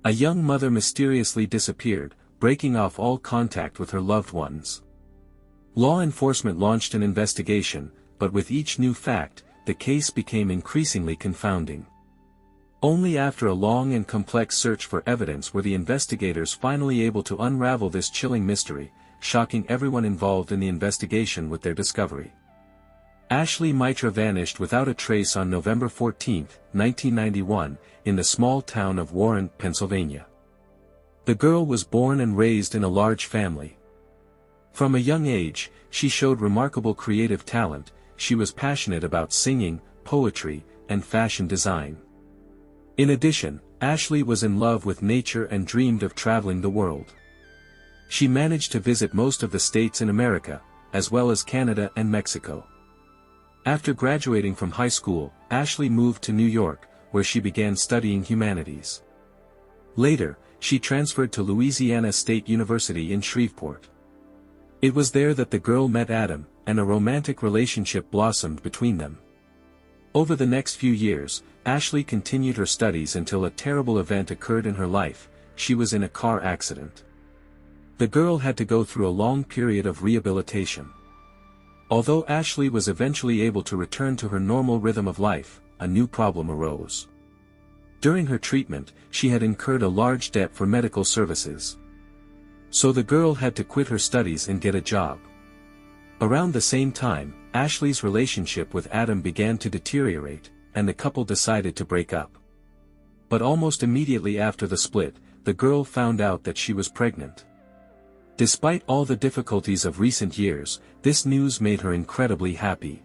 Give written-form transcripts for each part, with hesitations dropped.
A young mother mysteriously disappeared, breaking off all contact with her loved ones. Law enforcement launched an investigation, but with each new fact, the case became increasingly confounding. Only after a long and complex search for evidence were the investigators finally able to unravel this chilling mystery, shocking everyone involved in the investigation with their discovery. Ashley Mitra vanished without a trace on November 14, 1991, in the small town of Warren, Pennsylvania. The girl was born and raised in a large family. From a young age, she showed remarkable creative talent. She was passionate about singing, poetry, and fashion design. In addition, Ashley was in love with nature and dreamed of traveling the world. She managed to visit most of the states in America, as well as Canada and Mexico. After graduating from high school, Ashley moved to New York, where she began studying humanities. Later, she transferred to Louisiana State University in Shreveport. It was there that the girl met Adam, and a romantic relationship blossomed between them. Over the next few years, Ashley continued her studies until a terrible event occurred in her life. She was in a car accident. The girl had to go through a long period of rehabilitation. Although Ashley was eventually able to return to her normal rhythm of life, a new problem arose. During her treatment, she had incurred a large debt for medical services. So the girl had to quit her studies and get a job. Around the same time, Ashley's relationship with Adam began to deteriorate, and the couple decided to break up. But almost immediately after the split, the girl found out that she was pregnant. Despite all the difficulties of recent years, this news made her incredibly happy.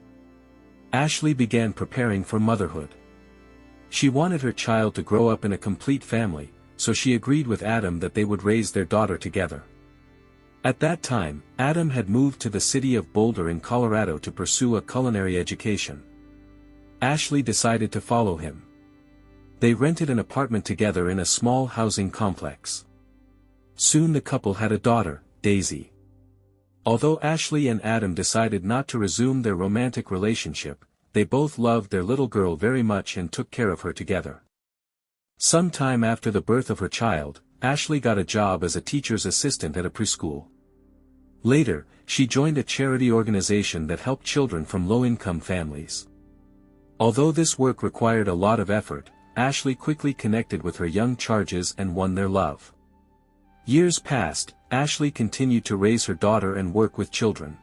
Ashley began preparing for motherhood. She wanted her child to grow up in a complete family, so she agreed with Adam that they would raise their daughter together. At that time, Adam had moved to the city of Boulder in Colorado to pursue a culinary education. Ashley decided to follow him. They rented an apartment together in a small housing complex. Soon the couple had a daughter, Daisy. Although Ashley and Adam decided not to resume their romantic relationship, they both loved their little girl very much and took care of her together. Some time after the birth of her child, Ashley got a job as a teacher's assistant at a preschool. Later, she joined a charity organization that helped children from low-income families. Although this work required a lot of effort, Ashley quickly connected with her young charges and won their love. Years passed, Ashley continued to raise her daughter and work with children.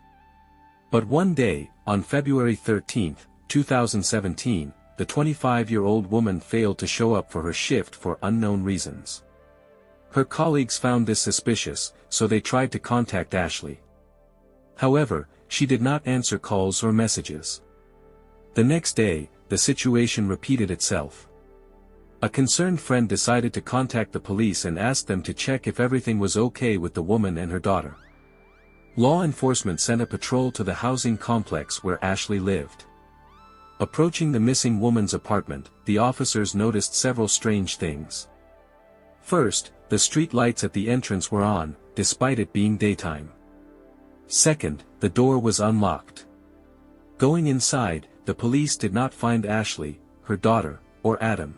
But one day, on February 13, 2017, the 25-year-old woman failed to show up for her shift for unknown reasons. Her colleagues found this suspicious, so they tried to contact Ashley. However, she did not answer calls or messages. The next day, the situation repeated itself. A concerned friend decided to contact the police and ask them to check if everything was okay with the woman and her daughter. Law enforcement sent a patrol to the housing complex where Ashley lived. Approaching the missing woman's apartment, the officers noticed several strange things. First, the street lights at the entrance were on, despite it being daytime. Second, the door was unlocked. Going inside, the police did not find Ashley, her daughter, or Adam.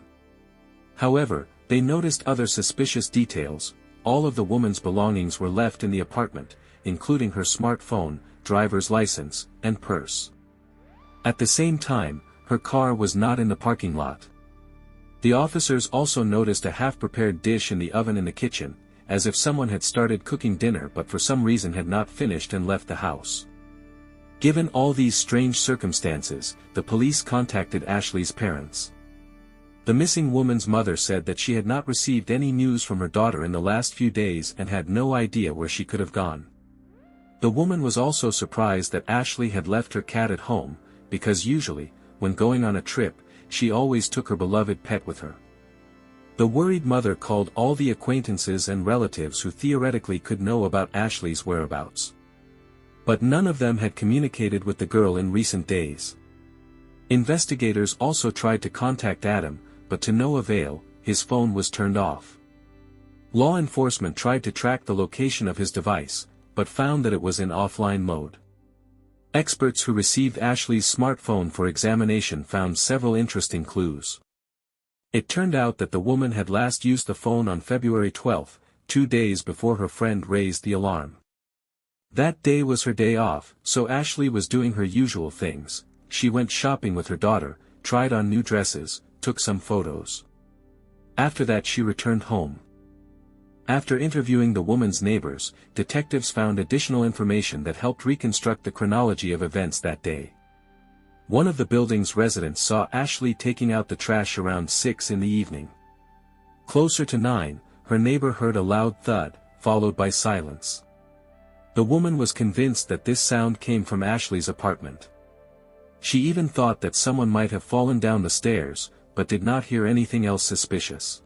However, they noticed other suspicious details. All of the woman's belongings were left in the apartment, including her smartphone, driver's license, and purse. At the same time, her car was not in the parking lot. The officers also noticed a half-prepared dish in the oven in the kitchen, as if someone had started cooking dinner but for some reason had not finished and left the house. Given all these strange circumstances, the police contacted Ashley's parents. The missing woman's mother said that she had not received any news from her daughter in the last few days and had no idea where she could have gone. The woman was also surprised that Ashley had left her cat at home, because usually, when going on a trip, she always took her beloved pet with her. The worried mother called all the acquaintances and relatives who theoretically could know about Ashley's whereabouts. But none of them had communicated with the girl in recent days. Investigators also tried to contact Adam, but to no avail. His phone was turned off. Law enforcement tried to track the location of his device, but found that it was in offline mode. Experts who received Ashley's smartphone for examination found several interesting clues. It turned out that the woman had last used the phone on February 12, 2 days before her friend raised the alarm. That day was her day off, so Ashley was doing her usual things. She went shopping with her daughter, tried on new dresses, took some photos. After that she returned home. After interviewing the woman's neighbors, detectives found additional information that helped reconstruct the chronology of events that day. One of the building's residents saw Ashley taking out the trash around 6 in the evening. Closer to 9, her neighbor heard a loud thud, followed by silence. The woman was convinced that this sound came from Ashley's apartment. She even thought that someone might have fallen down the stairs, but did not hear anything else suspicious.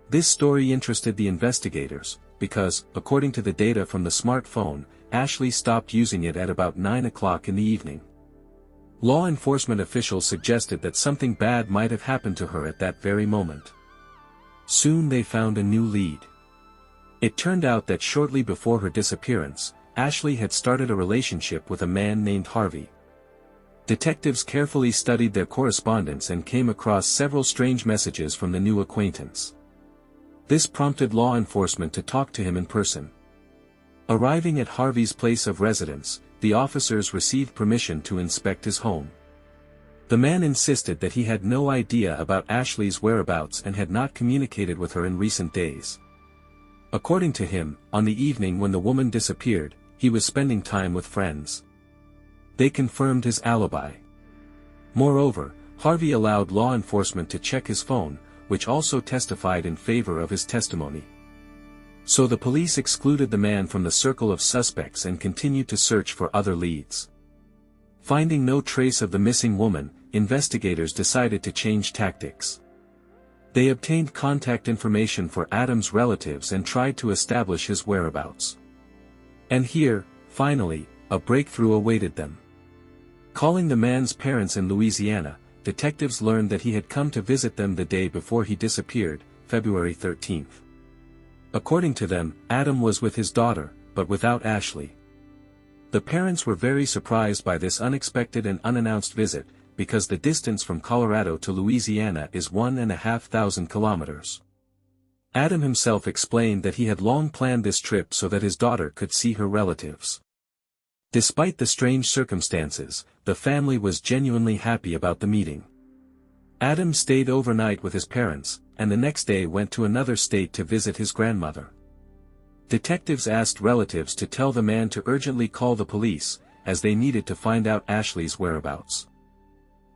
This story interested the investigators, because, according to the data from the smartphone, Ashley stopped using it at about 9 o'clock in the evening. Law enforcement officials suggested that something bad might have happened to her at that very moment. Soon they found a new lead. It turned out that shortly before her disappearance, Ashley had started a relationship with a man named Harvey. Detectives carefully studied their correspondence and came across several strange messages from the new acquaintance. This prompted law enforcement to talk to him in person. Arriving at Harvey's place of residence, the officers received permission to inspect his home. The man insisted that he had no idea about Ashley's whereabouts and had not communicated with her in recent days. According to him, on the evening when the woman disappeared, he was spending time with friends. They confirmed his alibi. Moreover, Harvey allowed law enforcement to check his phone, which also testified in favor of his testimony. So the police excluded the man from the circle of suspects and continued to search for other leads. Finding no trace of the missing woman, investigators decided to change tactics. They obtained contact information for Adam's relatives and tried to establish his whereabouts. And here, finally, a breakthrough awaited them. Calling the man's parents in Louisiana, detectives learned that he had come to visit them the day before he disappeared, February 13. According to them, Adam was with his daughter, but without Ashley. The parents were very surprised by this unexpected and unannounced visit, because the distance from Colorado to Louisiana is 1,500 kilometers. Adam himself explained that he had long planned this trip so that his daughter could see her relatives. Despite the strange circumstances, the family was genuinely happy about the meeting. Adam stayed overnight with his parents, and the next day went to another state to visit his grandmother. Detectives asked relatives to tell the man to urgently call the police, as they needed to find out Ashley's whereabouts.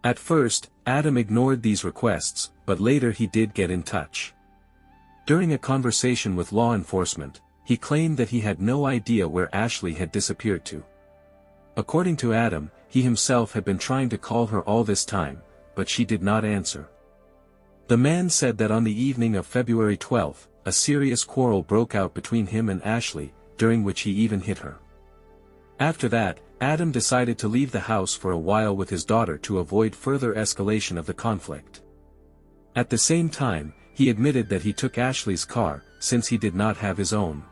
At first, Adam ignored these requests, but later he did get in touch. During a conversation with law enforcement, he claimed that he had no idea where Ashley had disappeared to. According to Adam, he himself had been trying to call her all this time, but she did not answer. The man said that on the evening of February 12, a serious quarrel broke out between him and Ashley, during which he even hit her. After that, Adam decided to leave the house for a while with his daughter to avoid further escalation of the conflict. At the same time, he admitted that he took Ashley's car, since he did not have his own.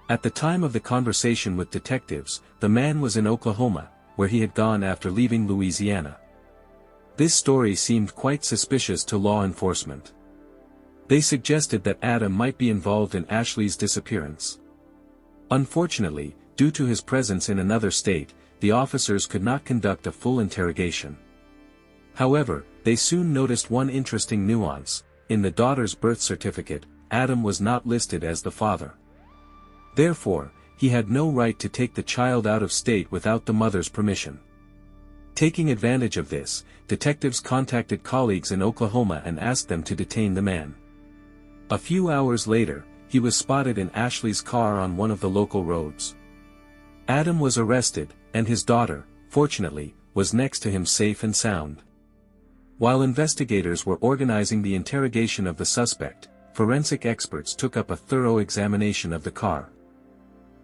At the time of the conversation with detectives, the man was in Oklahoma, where he had gone after leaving Louisiana. This story seemed quite suspicious to law enforcement. They suggested that Adam might be involved in Ashley's disappearance. Unfortunately, due to his presence in another state, the officers could not conduct a full interrogation. However, they soon noticed one interesting nuance: in the daughter's birth certificate, Adam was not listed as the father. Therefore, he had no right to take the child out of state without the mother's permission. Taking advantage of this, detectives contacted colleagues in Oklahoma and asked them to detain the man. A few hours later, he was spotted in Ashley's car on one of the local roads. Adam was arrested, and his daughter, fortunately, was next to him safe and sound. While investigators were organizing the interrogation of the suspect, forensic experts took up a thorough examination of the car.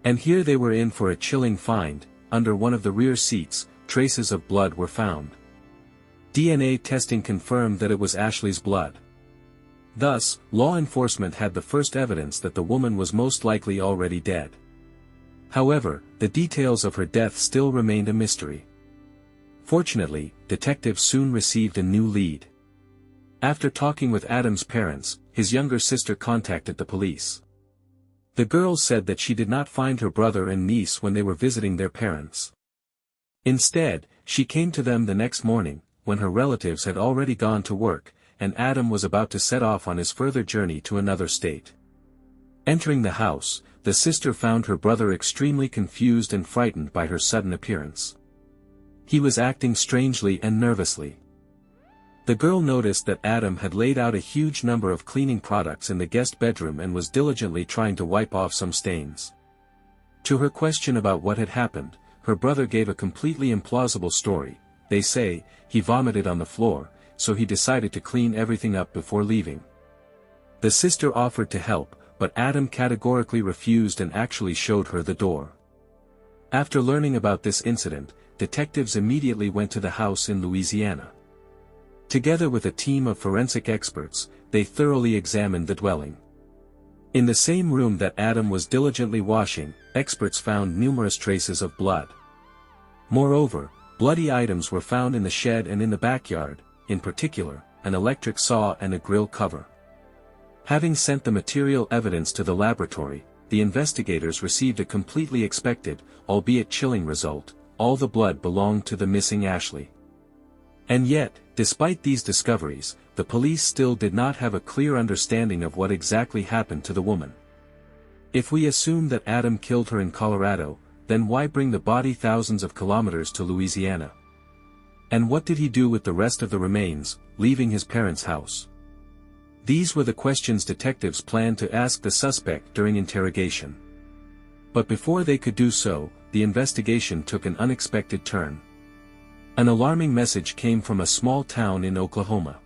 And here they were in for a chilling find: under one of the rear seats, traces of blood were found. DNA testing confirmed that it was Ashley's blood. Thus, law enforcement had the first evidence that the woman was most likely already dead. However, the details of her death still remained a mystery. Fortunately, detectives soon received a new lead. After talking with Adam's parents, his younger sister contacted the police. The girl said that she did not find her brother and niece when they were visiting their parents. Instead, she came to them the next morning, when her relatives had already gone to work, and Adam was about to set off on his further journey to another state. Entering the house, the sister found her brother extremely confused and frightened by her sudden appearance. He was acting strangely and nervously. The girl noticed that Adam had laid out a huge number of cleaning products in the guest bedroom and was diligently trying to wipe off some stains. To her question about what had happened, her brother gave a completely implausible story. They say, he vomited on the floor, so he decided to clean everything up before leaving. The sister offered to help, but Adam categorically refused and actually showed her the door. After learning about this incident, detectives immediately went to the house in Louisiana. Together with a team of forensic experts, they thoroughly examined the dwelling. In the same room that Adam was diligently washing, experts found numerous traces of blood. Moreover, bloody items were found in the shed and in the backyard, in particular, an electric saw and a grill cover. Having sent the material evidence to the laboratory, the investigators received a completely expected, albeit chilling result: all the blood belonged to the missing Ashley. And yet, despite these discoveries, the police still did not have a clear understanding of what exactly happened to the woman. If we assume that Adam killed her in Colorado, then why bring the body thousands of kilometers to Louisiana? And what did he do with the rest of the remains, leaving his parents' house? These were the questions detectives planned to ask the suspect during interrogation. But before they could do so, the investigation took an unexpected turn. An alarming message came from a small town in Oklahoma.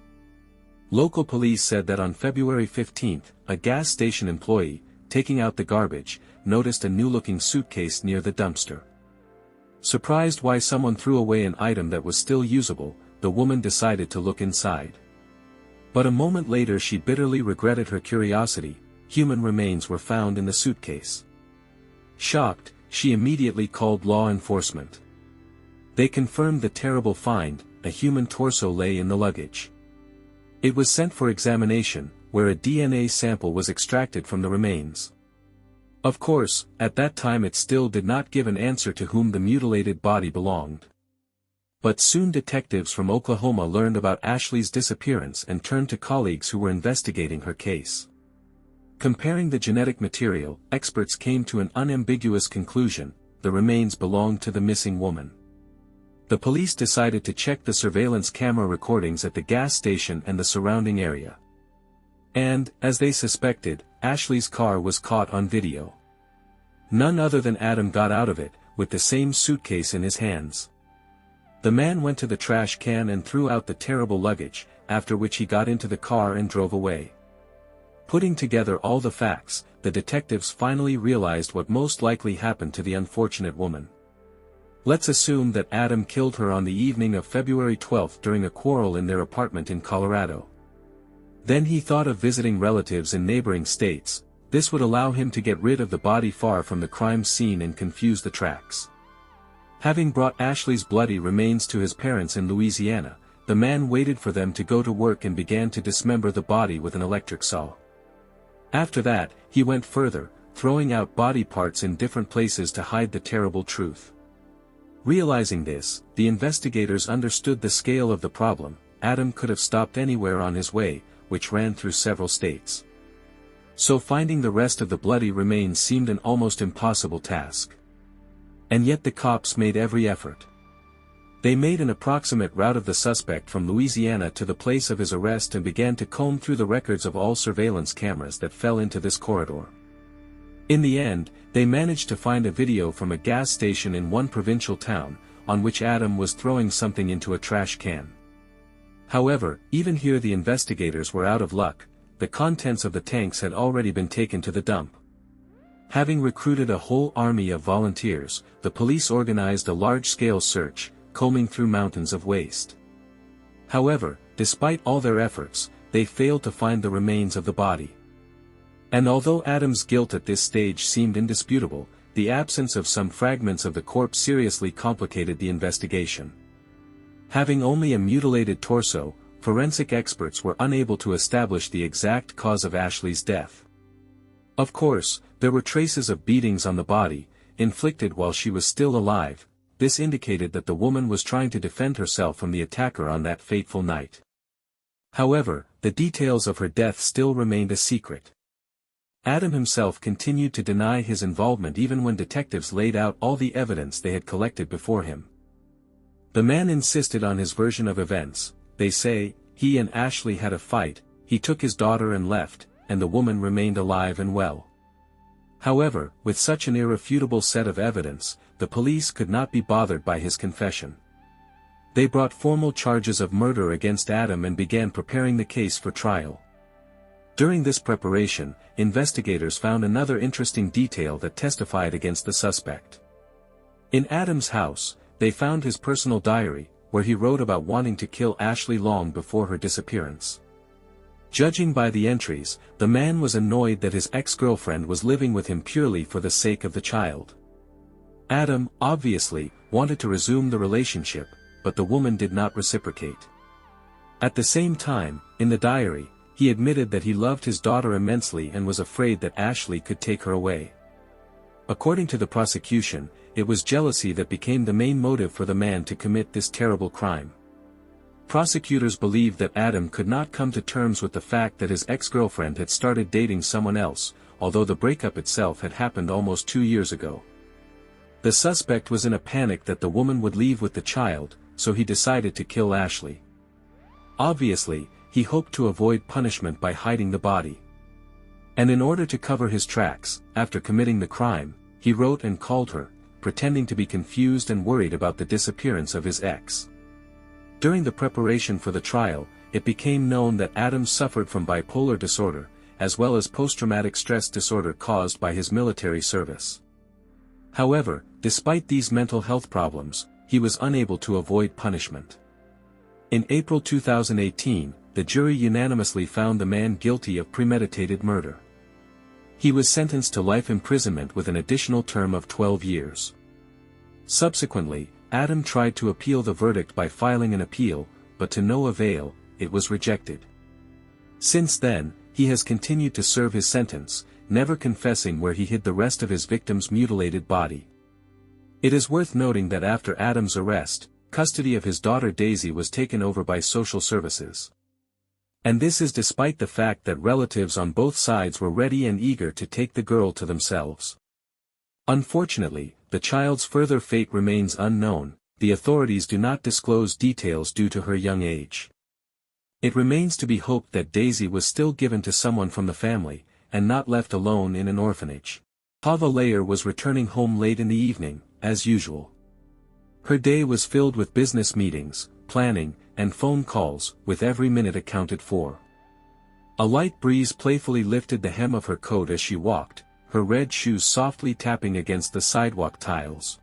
Local police said that on February 15, a gas station employee, taking out the garbage, noticed a new-looking suitcase near the dumpster. Surprised why someone threw away an item that was still usable, the woman decided to look inside. But a moment later she bitterly regretted her curiosity. Human remains were found in the suitcase. Shocked, she immediately called law enforcement. They confirmed the terrible find: a human torso lay in the luggage. It was sent for examination, where a DNA sample was extracted from the remains. Of course, at that time it still did not give an answer to whom the mutilated body belonged. But soon detectives from Oklahoma learned about Ashley's disappearance and turned to colleagues who were investigating her case. Comparing the genetic material, experts came to an unambiguous conclusion: the remains belonged to the missing woman. The police decided to check the surveillance camera recordings at the gas station and the surrounding area. And, as they suspected, Ashley's car was caught on video. None other than Adam got out of it, with the same suitcase in his hands. The man went to the trash can and threw out the terrible luggage, after which he got into the car and drove away. Putting together all the facts, the detectives finally realized what most likely happened to the unfortunate woman. Let's assume that Adam killed her on the evening of February 12 during a quarrel in their apartment in Colorado. Then he thought of visiting relatives in neighboring states. This would allow him to get rid of the body far from the crime scene and confuse the tracks. Having brought Ashley's bloody remains to his parents in Louisiana, the man waited for them to go to work and began to dismember the body with an electric saw. After that, he went further, throwing out body parts in different places to hide the terrible truth. Realizing this, the investigators understood the scale of the problem. Adam could have stopped anywhere on his way, which ran through several states. So finding the rest of the bloody remains seemed an almost impossible task. And yet the cops made every effort. They made an approximate route of the suspect from Louisiana to the place of his arrest and began to comb through the records of all surveillance cameras that fell into this corridor. In the end, they managed to find a video from a gas station in one provincial town, on which Adam was throwing something into a trash can. However, even here the investigators were out of luck. The contents of the tanks had already been taken to the dump. Having recruited a whole army of volunteers, the police organized a large-scale search, combing through mountains of waste. However, despite all their efforts, they failed to find the remains of the body. And although Adam's guilt at this stage seemed indisputable, the absence of some fragments of the corpse seriously complicated the investigation. Having only a mutilated torso, forensic experts were unable to establish the exact cause of Ashley's death. Of course, there were traces of beatings on the body, inflicted while she was still alive. This indicated that the woman was trying to defend herself from the attacker on that fateful night. However, the details of her death still remained a secret. Adam himself continued to deny his involvement even when detectives laid out all the evidence they had collected before him. The man insisted on his version of events. They say, he and Ashley had a fight, he took his daughter and left, and the woman remained alive and well. However, with such an irrefutable set of evidence, the police could not be bothered by his confession. They brought formal charges of murder against Adam and began preparing the case for trial. During this preparation, investigators found another interesting detail that testified against the suspect. In Adam's house, they found his personal diary, where he wrote about wanting to kill Ashley long before her disappearance. Judging by the entries, the man was annoyed that his ex-girlfriend was living with him purely for the sake of the child. Adam, obviously, wanted to resume the relationship, but the woman did not reciprocate. At the same time, in the diary, he admitted that he loved his daughter immensely and was afraid that Ashley could take her away. According to the prosecution, it was jealousy that became the main motive for the man to commit this terrible crime. Prosecutors believed that Adam could not come to terms with the fact that his ex-girlfriend had started dating someone else, although the breakup itself had happened almost 2 years ago. The suspect was in a panic that the woman would leave with the child, so he decided to kill Ashley. Obviously, he hoped to avoid punishment by hiding the body. And in order to cover his tracks, after committing the crime, he wrote and called her, pretending to be confused and worried about the disappearance of his ex. During the preparation for the trial, it became known that Adam suffered from bipolar disorder, as well as post-traumatic stress disorder caused by his military service. However, despite these mental health problems, he was unable to avoid punishment. In April 2018, the jury unanimously found the man guilty of premeditated murder. He was sentenced to life imprisonment with an additional term of 12 years. Subsequently, Adam tried to appeal the verdict by filing an appeal, but to no avail, it was rejected. Since then, he has continued to serve his sentence, never confessing where he hid the rest of his victim's mutilated body. It is worth noting that after Adam's arrest, custody of his daughter Daisy was taken over by social services. And this is despite the fact that relatives on both sides were ready and eager to take the girl to themselves. Unfortunately, the child's further fate remains unknown. The authorities do not disclose details due to her young age. It remains to be hoped that Daisy was still given to someone from the family, and not left alone in an orphanage. Pava Layer was returning home late in the evening, as usual. Her day was filled with business meetings, planning, and phone calls, with every minute accounted for. A light breeze playfully lifted the hem of her coat as she walked, her red shoes softly tapping against the sidewalk tiles.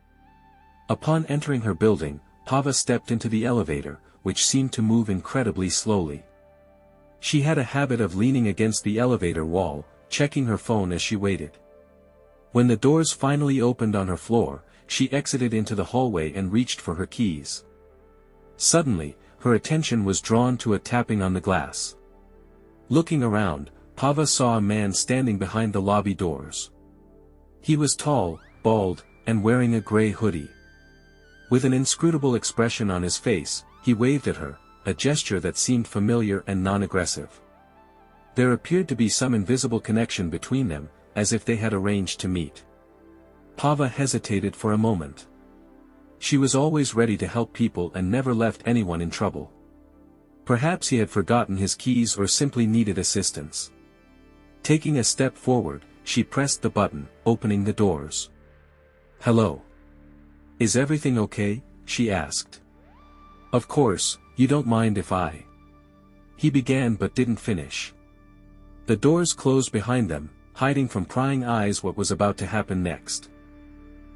Upon entering her building, Pava stepped into the elevator, which seemed to move incredibly slowly. She had a habit of leaning against the elevator wall, checking her phone as she waited. When the doors finally opened on her floor, she exited into the hallway and reached for her keys. Suddenly, her attention was drawn to a tapping on the glass. Looking around, Pava saw a man standing behind the lobby doors. He was tall, bald, and wearing a gray hoodie. With an inscrutable expression on his face, he waved at her, a gesture that seemed familiar and non-aggressive. There appeared to be some invisible connection between them, as if they had arranged to meet. Pava hesitated for a moment. She was always ready to help people and never left anyone in trouble. Perhaps he had forgotten his keys or simply needed assistance. Taking a step forward, she pressed the button, opening the doors. "Hello. Is everything okay?" she asked. "Of course, you don't mind if I..." He began but didn't finish. The doors closed behind them, hiding from prying eyes what was about to happen next.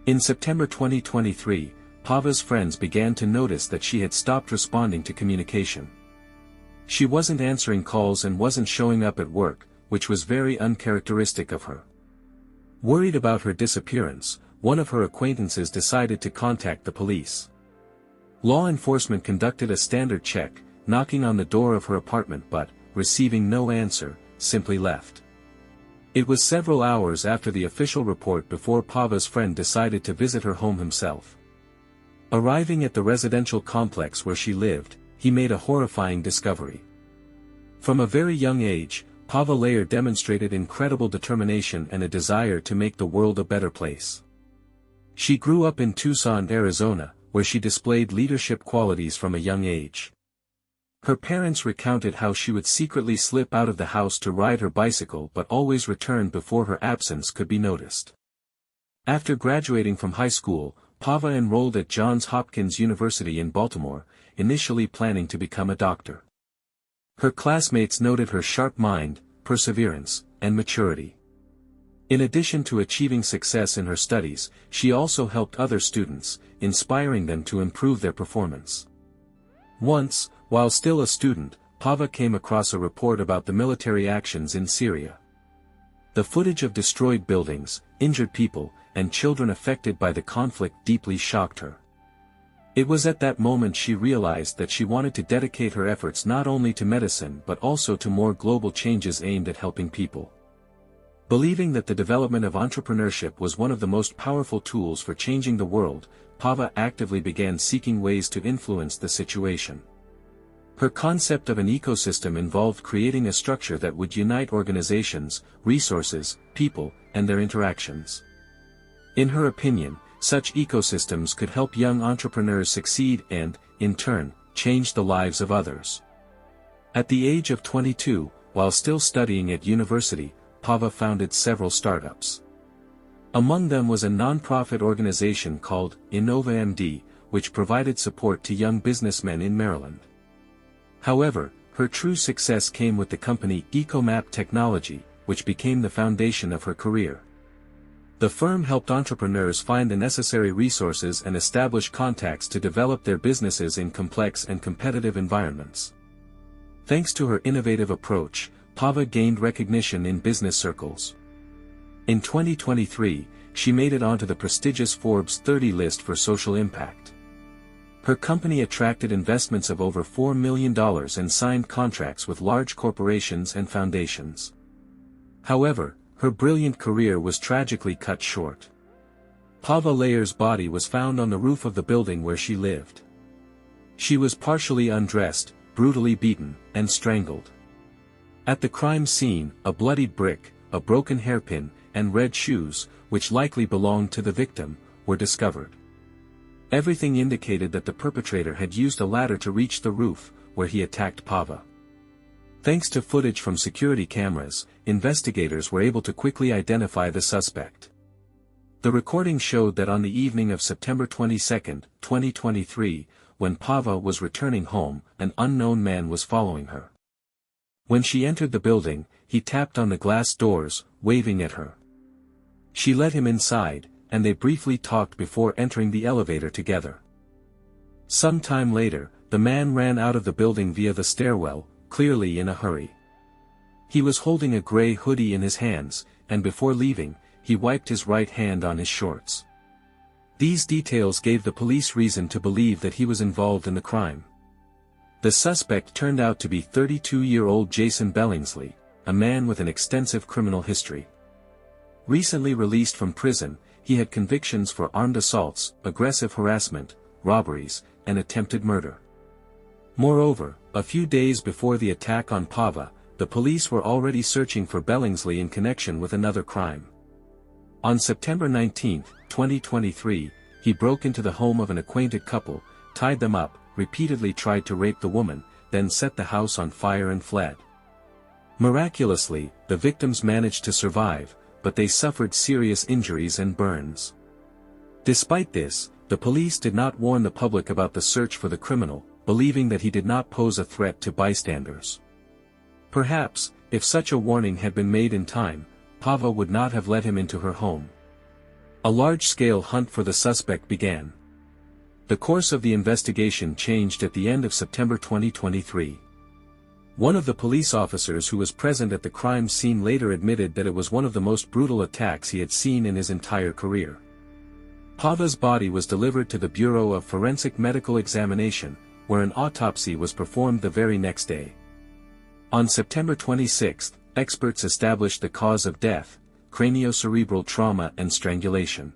In September 2023, Pava's friends began to notice that she had stopped responding to communication. She wasn't answering calls and wasn't showing up at work, which was very uncharacteristic of her. Worried about her disappearance, one of her acquaintances decided to contact the police. Law enforcement conducted a standard check, knocking on the door of her apartment but, receiving no answer, simply left. It was several hours after the official report before Pava's friend decided to visit her home himself. Arriving at the residential complex where she lived, he made a horrifying discovery. From a very young age, Pava Layer demonstrated incredible determination and a desire to make the world a better place. She grew up in Tucson, Arizona, where she displayed leadership qualities from a young age. Her parents recounted how she would secretly slip out of the house to ride her bicycle but always returned before her absence could be noticed. After graduating from high school, Pava enrolled at Johns Hopkins University in Baltimore, initially planning to become a doctor. Her classmates noted her sharp mind, perseverance, and maturity. In addition to achieving success in her studies, she also helped other students, inspiring them to improve their performance. Once, while still a student, Pava came across a report about the military actions in Syria. The footage of destroyed buildings, injured people, and children affected by the conflict deeply shocked her. It was at that moment she realized that she wanted to dedicate her efforts not only to medicine but also to more global changes aimed at helping people. Believing that the development of entrepreneurship was one of the most powerful tools for changing the world, Pava actively began seeking ways to influence the situation. Her concept of an ecosystem involved creating a structure that would unite organizations, resources, people, and their interactions. In her opinion, such ecosystems could help young entrepreneurs succeed and, in turn, change the lives of others. At the age of 22, while still studying at university, Pava founded several startups. Among them was a non-profit organization called InnovaMD, which provided support to young businessmen in Maryland. However, her true success came with the company EcoMap Technology, which became the foundation of her career. The firm helped entrepreneurs find the necessary resources and establish contacts to develop their businesses in complex and competitive environments. Thanks to her innovative approach, Pava gained recognition in business circles. In 2023, she made it onto the prestigious Forbes 30 list for social impact. Her company attracted investments of over $4 million and signed contracts with large corporations and foundations. However, her brilliant career was tragically cut short. Pava Layer's body was found on the roof of the building where she lived. She was partially undressed, brutally beaten, and strangled. At the crime scene, a bloodied brick, a broken hairpin, and red shoes, which likely belonged to the victim, were discovered. Everything indicated that the perpetrator had used a ladder to reach the roof, where he attacked Pava. Thanks to footage from security cameras, investigators were able to quickly identify the suspect. The recording showed that on the evening of September 22, 2023, when Pava was returning home, an unknown man was following her. When she entered the building, he tapped on the glass doors, waving at her. She let him inside, and they briefly talked before entering the elevator together. Some time later, the man ran out of the building via the stairwell, clearly in a hurry. He was holding a gray hoodie in his hands, and before leaving, he wiped his right hand on his shorts. These details gave the police reason to believe that he was involved in the crime. The suspect turned out to be 32-year-old Jason Billingsley, a man with an extensive criminal history. Recently released from prison, he had convictions for armed assaults, aggressive harassment, robberies, and attempted murder. Moreover, a few days before the attack on Pava, the police were already searching for Billingsley in connection with another crime. On September 19, 2023, he broke into the home of an acquainted couple, tied them up, repeatedly tried to rape the woman, then set the house on fire and fled. Miraculously, the victims managed to survive, but they suffered serious injuries and burns. Despite this, the police did not warn the public about the search for the criminal, believing that he did not pose a threat to bystanders. Perhaps, if such a warning had been made in time, Pava would not have let him into her home. A large-scale hunt for the suspect began. The course of the investigation changed at the end of September 2023. One of the police officers who was present at the crime scene later admitted that it was one of the most brutal attacks he had seen in his entire career. Pava's body was delivered to the Bureau of Forensic Medical Examination, where an autopsy was performed the very next day. On September 26, experts established the cause of death: craniocerebral trauma and strangulation.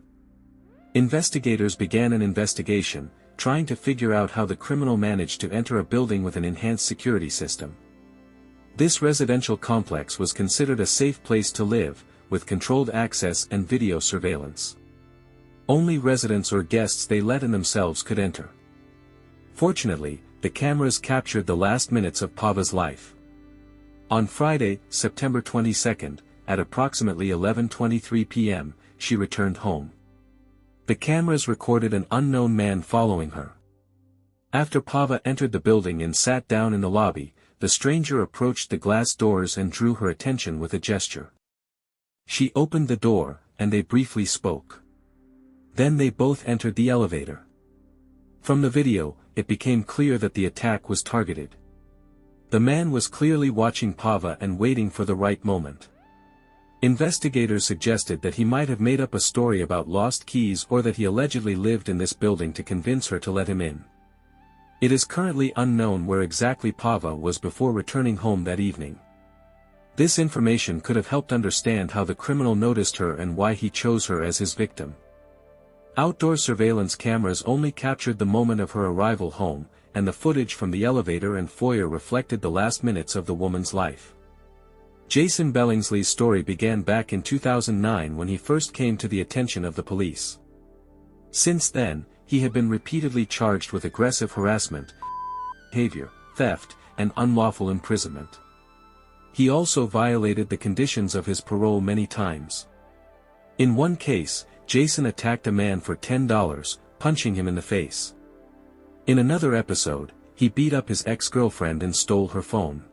Investigators began an investigation, trying to figure out how the criminal managed to enter a building with an enhanced security system. This residential complex was considered a safe place to live, with controlled access and video surveillance. Only residents or guests they let in themselves could enter. Fortunately, the cameras captured the last minutes of Pava's life. On Friday, September 22, at approximately 11:23 p.m., she returned home. The cameras recorded an unknown man following her. After Pava entered the building and sat down in the lobby, the stranger approached the glass doors and drew her attention with a gesture. She opened the door, and they briefly spoke. Then they both entered the elevator. From the video, it became clear that the attack was targeted. The man was clearly watching Pava and waiting for the right moment. Investigators suggested that he might have made up a story about lost keys or that he allegedly lived in this building to convince her to let him in. It is currently unknown where exactly Pava was before returning home that evening. This information could have helped understand how the criminal noticed her and why he chose her as his victim. Outdoor surveillance cameras only captured the moment of her arrival home, and the footage from the elevator and foyer reflected the last minutes of the woman's life. Jason Billingsley's story began back in 2009 when he first came to the attention of the police. Since then, he had been repeatedly charged with aggressive harassment, behavior, theft, and unlawful imprisonment. He also violated the conditions of his parole many times. In one case, Jason attacked a man for $10, punching him in the face. In another episode, he beat up his ex-girlfriend and stole her phone.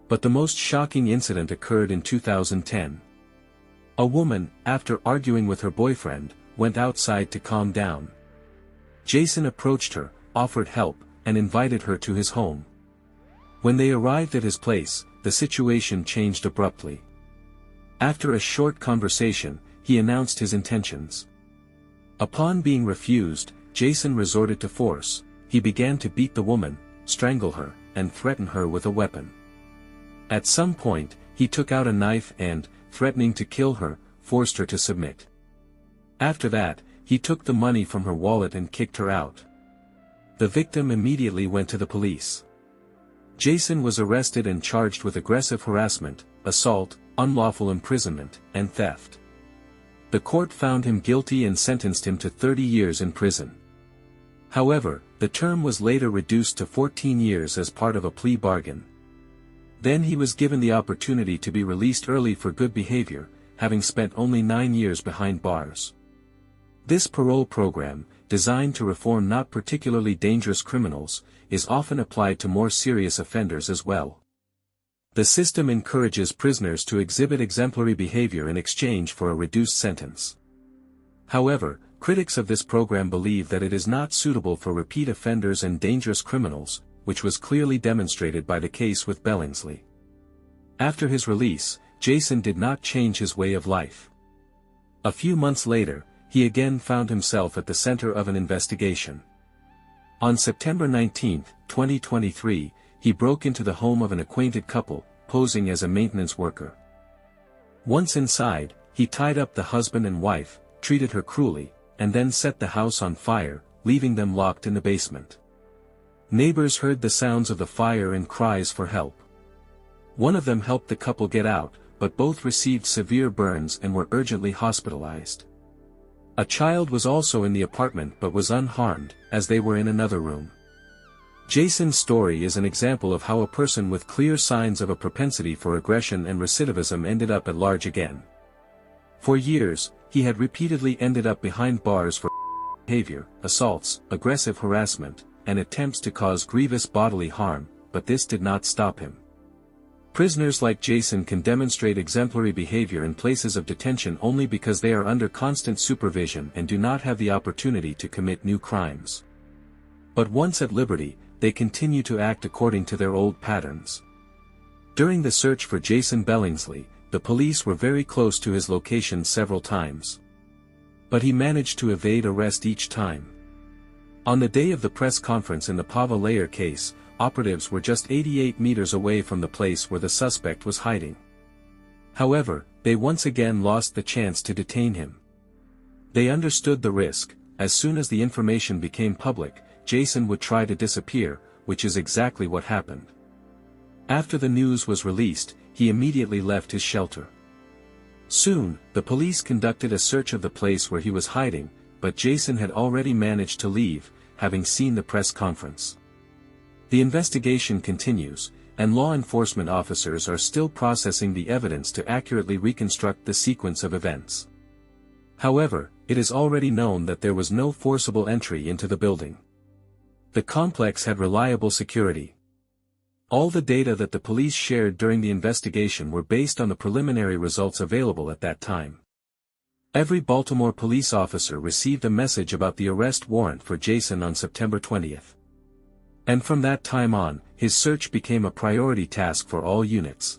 But the most shocking incident occurred in 2010. A woman, after arguing with her boyfriend, went outside to calm down. Jason approached her, offered help, and invited her to his home. When they arrived at his place, the situation changed abruptly. After a short conversation, he announced his intentions. Upon being refused, Jason resorted to force. He began to beat the woman, strangle her, and threaten her with a weapon. At some point, he took out a knife and, threatening to kill her, forced her to submit. After that, he took the money from her wallet and kicked her out. The victim immediately went to the police. Jason was arrested and charged with aggressive harassment, assault, unlawful imprisonment, and theft. The court found him guilty and sentenced him to 30 years in prison. However, the term was later reduced to 14 years as part of a plea bargain. Then he was given the opportunity to be released early for good behavior, having spent only 9 years behind bars. This parole program, designed to reform not particularly dangerous criminals, is often applied to more serious offenders as well. The system encourages prisoners to exhibit exemplary behavior in exchange for a reduced sentence. However, critics of this program believe that it is not suitable for repeat offenders and dangerous criminals, which was clearly demonstrated by the case with Billingsley. After his release, Jason did not change his way of life. A few months later, he again found himself at the center of an investigation. On September 19, 2023, he broke into the home of an acquainted couple, posing as a maintenance worker. Once inside, he tied up the husband and wife, treated her cruelly, and then set the house on fire, leaving them locked in the basement. Neighbors heard the sounds of the fire and cries for help. One of them helped the couple get out, but both received severe burns and were urgently hospitalized. A child was also in the apartment but was unharmed, as they were in another room. Jason's story is an example of how a person with clear signs of a propensity for aggression and recidivism ended up at large again. For years, he had repeatedly ended up behind bars for behavior, assaults, aggressive harassment, and attempts to cause grievous bodily harm, but this did not stop him. Prisoners like Jason can demonstrate exemplary behavior in places of detention only because they are under constant supervision and do not have the opportunity to commit new crimes. But once at liberty, they continue to act according to their old patterns. During the search for Jason Billingsley, the police were very close to his location several times. But he managed to evade arrest each time. On the day of the press conference in the Pava Layer case, operatives were just 88 meters away from the place where the suspect was hiding. However, they once again lost the chance to detain him. They understood the risk. As soon as the information became public, Jason would try to disappear, which is exactly what happened. After the news was released, he immediately left his shelter. Soon, the police conducted a search of the place where he was hiding, but Jason had already managed to leave, having seen the press conference. The investigation continues, and law enforcement officers are still processing the evidence to accurately reconstruct the sequence of events. However, it is already known that there was no forcible entry into the building. The complex had reliable security. All the data that the police shared during the investigation were based on the preliminary results available at that time. Every Baltimore police officer received a message about the arrest warrant for Jason on September 20th. And from that time on, his search became a priority task for all units.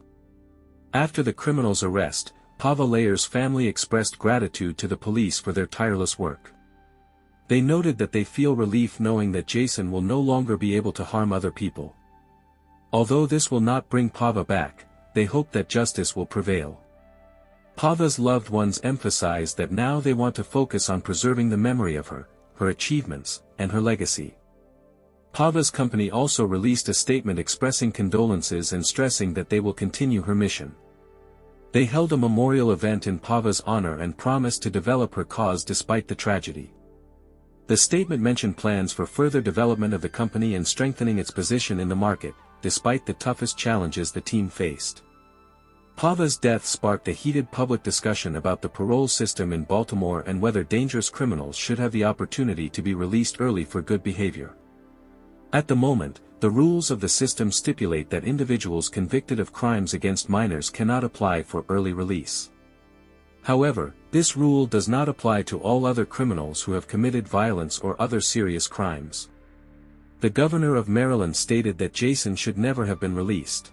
After the criminal's arrest, Pava Layer's family expressed gratitude to the police for their tireless work. They noted that they feel relief knowing that Jason will no longer be able to harm other people. Although this will not bring Pava back, they hope that justice will prevail. Pava's loved ones emphasize that now they want to focus on preserving the memory of her, her achievements, and her legacy. Pava's company also released a statement expressing condolences and stressing that they will continue her mission. They held a memorial event in Pava's honor and promised to develop her cause despite the tragedy. The statement mentioned plans for further development of the company and strengthening its position in the market, despite the toughest challenges the team faced. Pava's death sparked a heated public discussion about the parole system in Baltimore and whether dangerous criminals should have the opportunity to be released early for good behavior. At the moment, the rules of the system stipulate that individuals convicted of crimes against minors cannot apply for early release. However, this rule does not apply to all other criminals who have committed violence or other serious crimes. The governor of Maryland stated that Jason should never have been released.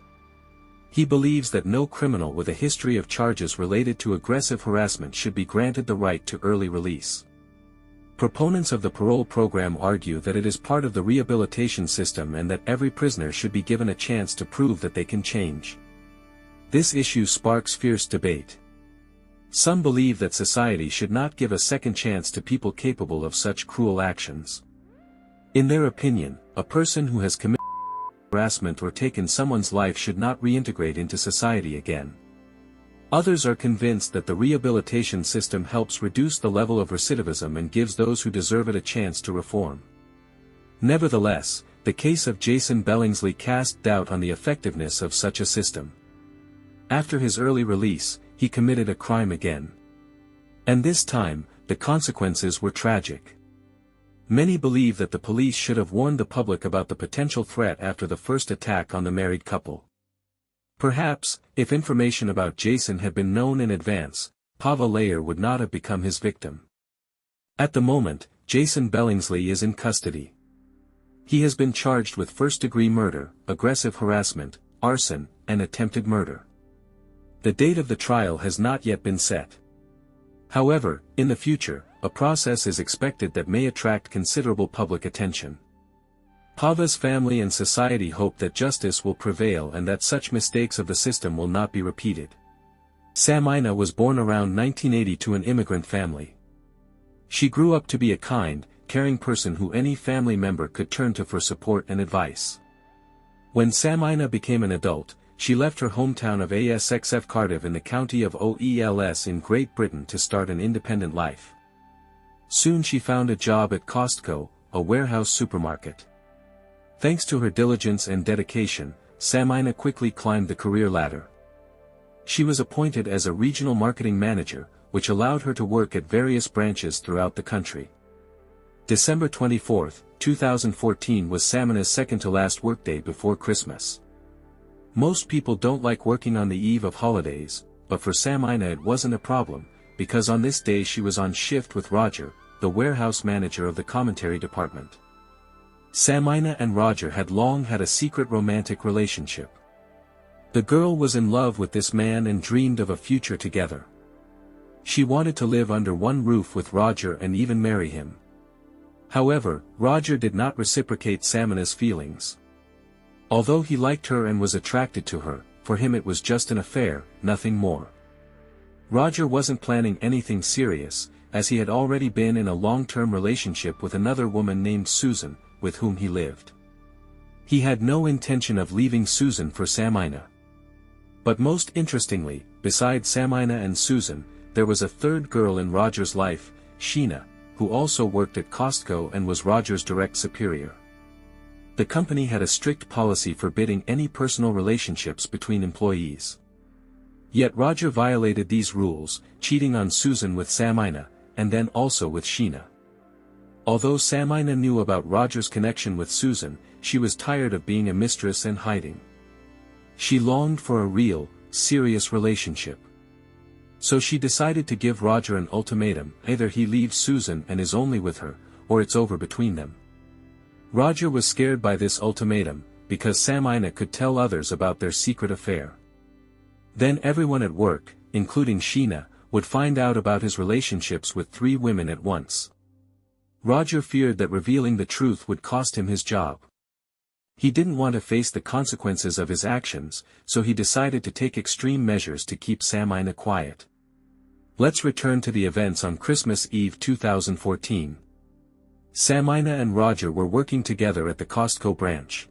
He believes that no criminal with a history of charges related to aggressive harassment should be granted the right to early release. Proponents of the parole program argue that it is part of the rehabilitation system and that every prisoner should be given a chance to prove that they can change. This issue sparks fierce debate. Some believe that society should not give a second chance to people capable of such cruel actions. In their opinion, a person who has committed harassment or taken someone's life should not reintegrate into society again. Others are convinced that the rehabilitation system helps reduce the level of recidivism and gives those who deserve it a chance to reform. Nevertheless, the case of Jason Billingsley cast doubt on the effectiveness of such a system. After his early release, he committed a crime again. And this time, the consequences were tragic. Many believe that the police should have warned the public about the potential threat after the first attack on the married couple. Perhaps, if information about Jason had been known in advance, Pava Layer would not have become his victim. At the moment, Jason Billingsley is in custody. He has been charged with first-degree murder, aggressive harassment, arson, and attempted murder. The date of the trial has not yet been set. However, in the future, a process is expected that may attract considerable public attention. Pava's family and society hope that justice will prevail and that such mistakes of the system will not be repeated. Samina was born around 1980 to an immigrant family. She grew up to be a kind, caring person who any family member could turn to for support and advice. When Samina became an adult, she left her hometown of Asxf Cardiff in the county of Oels in Great Britain to start an independent life. Soon she found a job at Costco, a warehouse supermarket. Thanks to her diligence and dedication, Samina quickly climbed the career ladder. She was appointed as a regional marketing manager, which allowed her to work at various branches throughout the country. December 24, 2014 was Samina's second-to-last workday before Christmas. Most people don't like working on the eve of holidays, but for Samina it wasn't a problem, because on this day she was on shift with Roger, the warehouse manager of the commentary department. Samina and Roger had long had a secret romantic relationship. The girl was in love with this man and dreamed of a future together. She wanted to live under one roof with Roger and even marry him. However, Roger did not reciprocate Samina's feelings. Although he liked her and was attracted to her, for him it was just an affair, nothing more. Roger wasn't planning anything serious, as he had already been in a long-term relationship with another woman named Susan, with whom he lived. He had no intention of leaving Susan for Samina. But most interestingly, besides Samina and Susan, there was a third girl in Roger's life, Sheena, who also worked at Costco and was Roger's direct superior. The company had a strict policy forbidding any personal relationships between employees. Yet Roger violated these rules, cheating on Susan with Samina, and then also with Sheena. Although Samina knew about Roger's connection with Susan, she was tired of being a mistress and hiding. She longed for a real, serious relationship. So she decided to give Roger an ultimatum: either he leaves Susan and is only with her, or it's over between them. Roger was scared by this ultimatum, because Samina could tell others about their secret affair. Then everyone at work, including Sheena, would find out about his relationships with 3 women at once. Roger feared that revealing the truth would cost him his job. He didn't want to face the consequences of his actions, so he decided to take extreme measures to keep Samina quiet. Let's return to the events on Christmas Eve 2014. Samina and Roger were working together at the Costco branch.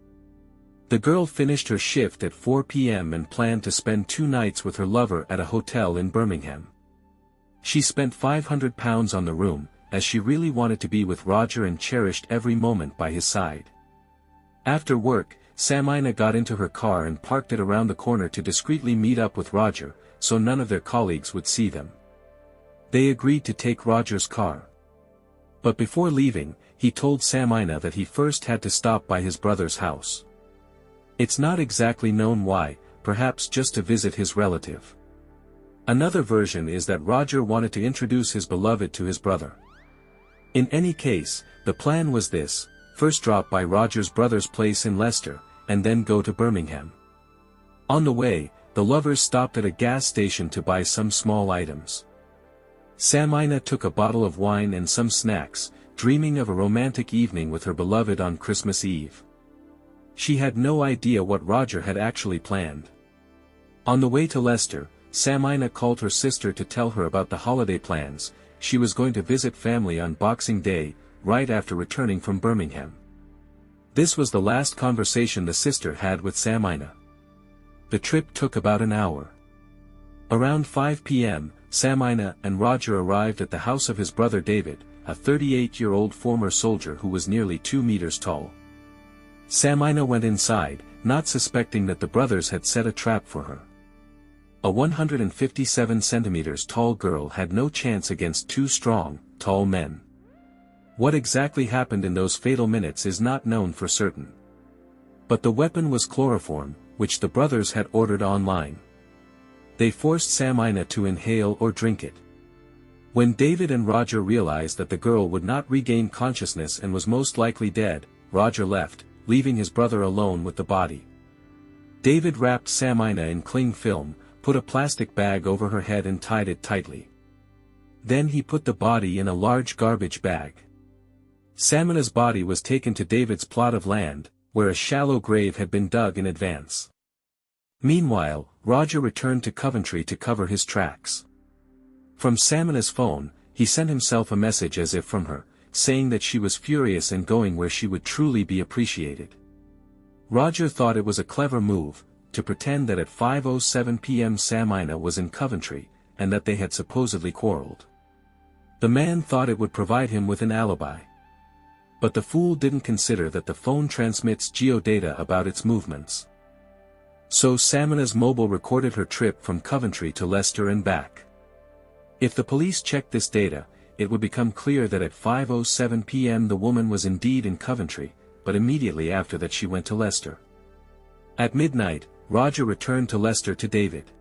The girl finished her shift at 4 p.m. and planned to spend 2 nights with her lover at a hotel in Birmingham. She spent £500 on the room, as she really wanted to be with Roger and cherished every moment by his side. After work, Samina got into her car and parked it around the corner to discreetly meet up with Roger, so none of their colleagues would see them. They agreed to take Roger's car. But before leaving, he told Samina that he first had to stop by his brother's house. It's not exactly known why, perhaps just to visit his relative. Another version is that Roger wanted to introduce his beloved to his brother. In any case, the plan was this: first drop by Roger's brother's place in Leicester, and then go to Birmingham. On the way, the lovers stopped at a gas station to buy some small items. Samina took a bottle of wine and some snacks, dreaming of a romantic evening with her beloved on Christmas Eve. She had no idea what Roger had actually planned. On the way to Leicester, Samina called her sister to tell her about the holiday plans. She was going to visit family on Boxing Day, right after returning from Birmingham. This was the last conversation the sister had with Samina. The trip took about an hour. Around 5 p.m., Samina and Roger arrived at the house of his brother David, a 38-year-old former soldier who was nearly 2 meters tall. Samina went inside, not suspecting that the brothers had set a trap for her. A 157 centimeters tall girl had no chance against 2 strong, tall men. What exactly happened in those fatal minutes is not known for certain. But the weapon was chloroform, which the brothers had ordered online. They forced Samina to inhale or drink it. When David and Roger realized that the girl would not regain consciousness and was most likely dead, Roger left, leaving his brother alone with the body. David wrapped Samina in cling film, put a plastic bag over her head and tied it tightly. Then he put the body in a large garbage bag. Samina's body was taken to David's plot of land, where a shallow grave had been dug in advance. Meanwhile, Roger returned to Coventry to cover his tracks. From Samina's phone, he sent himself a message as if from her, saying that she was furious and going where she would truly be appreciated. Roger thought it was a clever move, to pretend that at 5:07 p.m. Samina was in Coventry, and that they had supposedly quarreled. The man thought it would provide him with an alibi. But the fool didn't consider that the phone transmits geodata about its movements. So Samina's mobile recorded her trip from Coventry to Leicester and back. If the police checked this data, it would become clear that at 5:07 p.m. the woman was indeed in Coventry, but immediately after that she went to Leicester. At midnight, Roger returned to Leicester to David.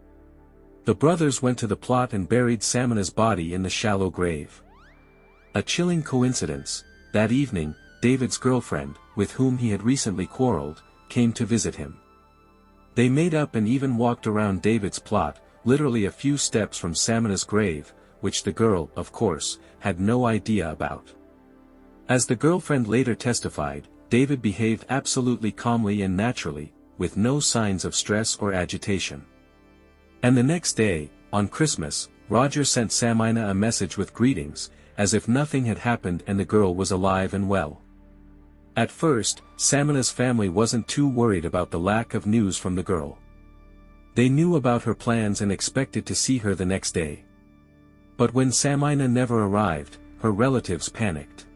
The brothers went to the plot and buried Samina's body in the shallow grave. A chilling coincidence: that evening, David's girlfriend, with whom he had recently quarreled, came to visit him. They made up and even walked around David's plot, literally a few steps from Samina's grave, which the girl, of course, had no idea about. As the girlfriend later testified, David behaved absolutely calmly and naturally, with no signs of stress or agitation. And the next day, on Christmas, Roger sent Samina a message with greetings, as if nothing had happened and the girl was alive and well. At first, Samina's family wasn't too worried about the lack of news from the girl. They knew about her plans and expected to see her the next day. But when Samina never arrived, her relatives panicked.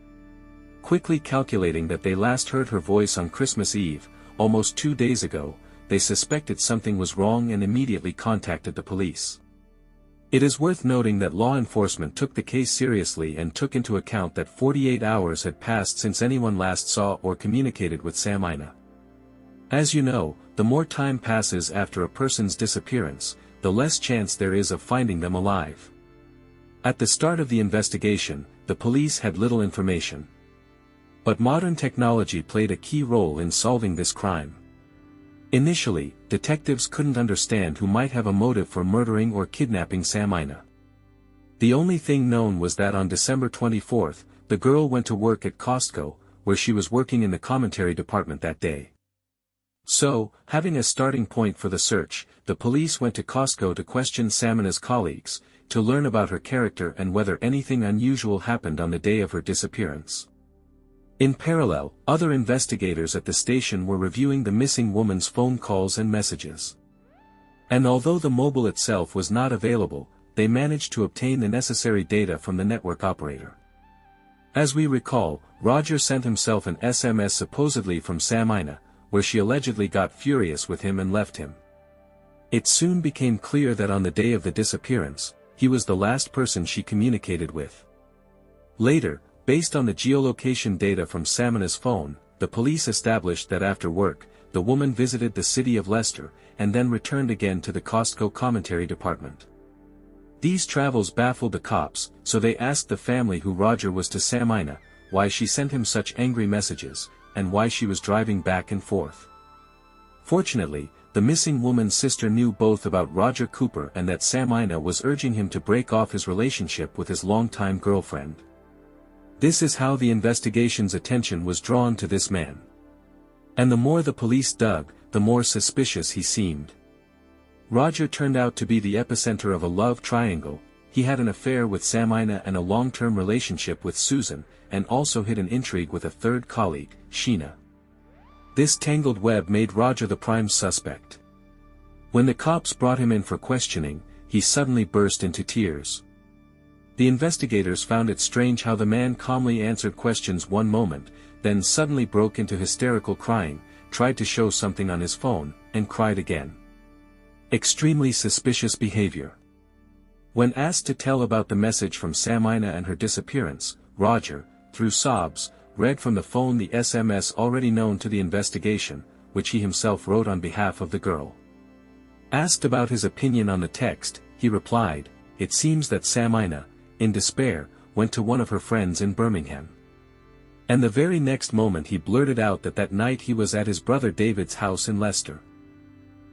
Quickly calculating that they last heard her voice on Christmas Eve, almost 2 days ago, they suspected something was wrong and immediately contacted the police. It is worth noting that law enforcement took the case seriously and took into account that 48 hours had passed since anyone last saw or communicated with Samina. As you know, the more time passes after a person's disappearance, the less chance there is of finding them alive. At the start of the investigation, the police had little information. But modern technology played a key role in solving this crime. Initially, detectives couldn't understand who might have a motive for murdering or kidnapping Samina. The only thing known was that on December 24th, the girl went to work at Costco, where she was working in the commentary department that day. So, having a starting point for the search, the police went to Costco to question Samina's colleagues, to learn about her character and whether anything unusual happened on the day of her disappearance. In parallel, other investigators at the station were reviewing the missing woman's phone calls and messages. And although the mobile itself was not available, they managed to obtain the necessary data from the network operator. As we recall, Roger sent himself an SMS supposedly from Samina, where she allegedly got furious with him and left him. It soon became clear that on the day of the disappearance, he was the last person she communicated with. Later, based on the geolocation data from Samina's phone, the police established that after work, the woman visited the city of Leicester, and then returned again to the Costco commentary department. These travels baffled the cops, so they asked the family who Roger was to Samina, why she sent him such angry messages, and why she was driving back and forth. Fortunately, the missing woman's sister knew both about Roger Cooper and that Samina was urging him to break off his relationship with his longtime girlfriend. This is how the investigation's attention was drawn to this man. And the more the police dug, the more suspicious he seemed. Roger turned out to be the epicenter of a love triangle. He had an affair with Samina and a long-term relationship with Susan, and also hid an intrigue with a third colleague, Sheena. This tangled web made Roger the prime suspect. When the cops brought him in for questioning, he suddenly burst into tears. The investigators found it strange how the man calmly answered questions one moment, then suddenly broke into hysterical crying, tried to show something on his phone, and cried again. Extremely suspicious behavior. When asked to tell about the message from Samina and her disappearance, Roger, through sobs, read from the phone the SMS already known to the investigation, which he himself wrote on behalf of the girl. Asked about his opinion on the text, he replied, "It seems that Samina, in despair, went to one of her friends in Birmingham." And the very next moment he blurted out that night he was at his brother David's house in Leicester.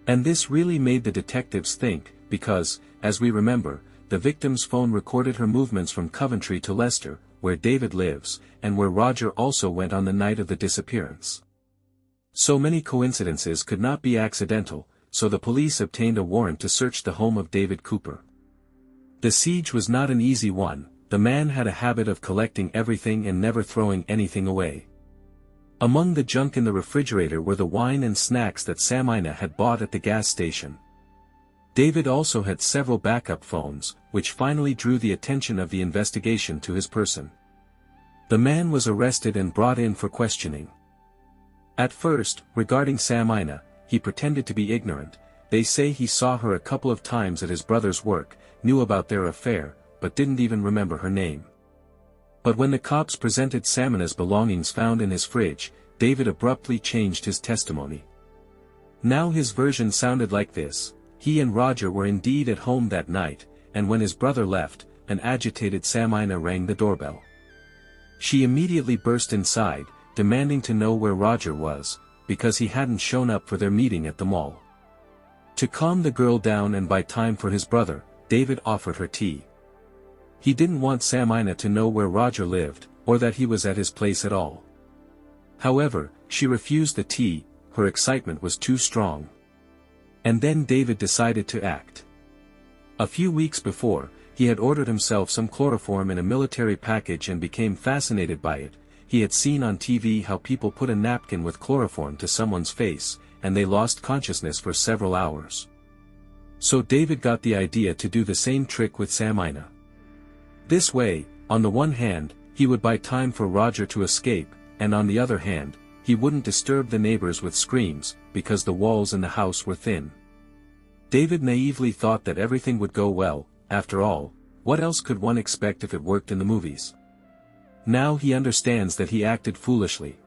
And this really made the detectives think, because, as we remember, the victim's phone recorded her movements from Coventry to Leicester, where David lives, and where Roger also went on the night of the disappearance. So many coincidences could not be accidental, so the police obtained a warrant to search the home of David Cooper. The siege was not an easy one. The man had a habit of collecting everything and never throwing anything away. Among the junk in the refrigerator were the wine and snacks that Samina had bought at the gas station. David also had several backup phones, which finally drew the attention of the investigation to his person. The man was arrested and brought in for questioning. At first, regarding Samina, he pretended to be ignorant. They say he saw her a couple of times at his brother's work, knew about their affair, but didn't even remember her name. But when the cops presented Samina's belongings found in his fridge, David abruptly changed his testimony. Now his version sounded like this: he and Roger were indeed at home that night, and when his brother left, an agitated Samina rang the doorbell. She immediately burst inside, demanding to know where Roger was, because he hadn't shown up for their meeting at the mall. To calm the girl down and buy time for his brother, David offered her tea. He didn't want Samina to know where Roger lived, or that he was at his place at all. However, she refused the tea, her excitement was too strong. And then David decided to act. A few weeks before, he had ordered himself some chloroform in a military package and became fascinated by it. He had seen on TV how people put a napkin with chloroform to someone's face, and they lost consciousness for several hours. So David got the idea to do the same trick with Samina. This way, on the one hand, he would buy time for Roger to escape, and on the other hand, he wouldn't disturb the neighbors with screams, because the walls in the house were thin. David naively thought that everything would go well. After all, what else could one expect if it worked in the movies? Now he understands that he acted foolishly.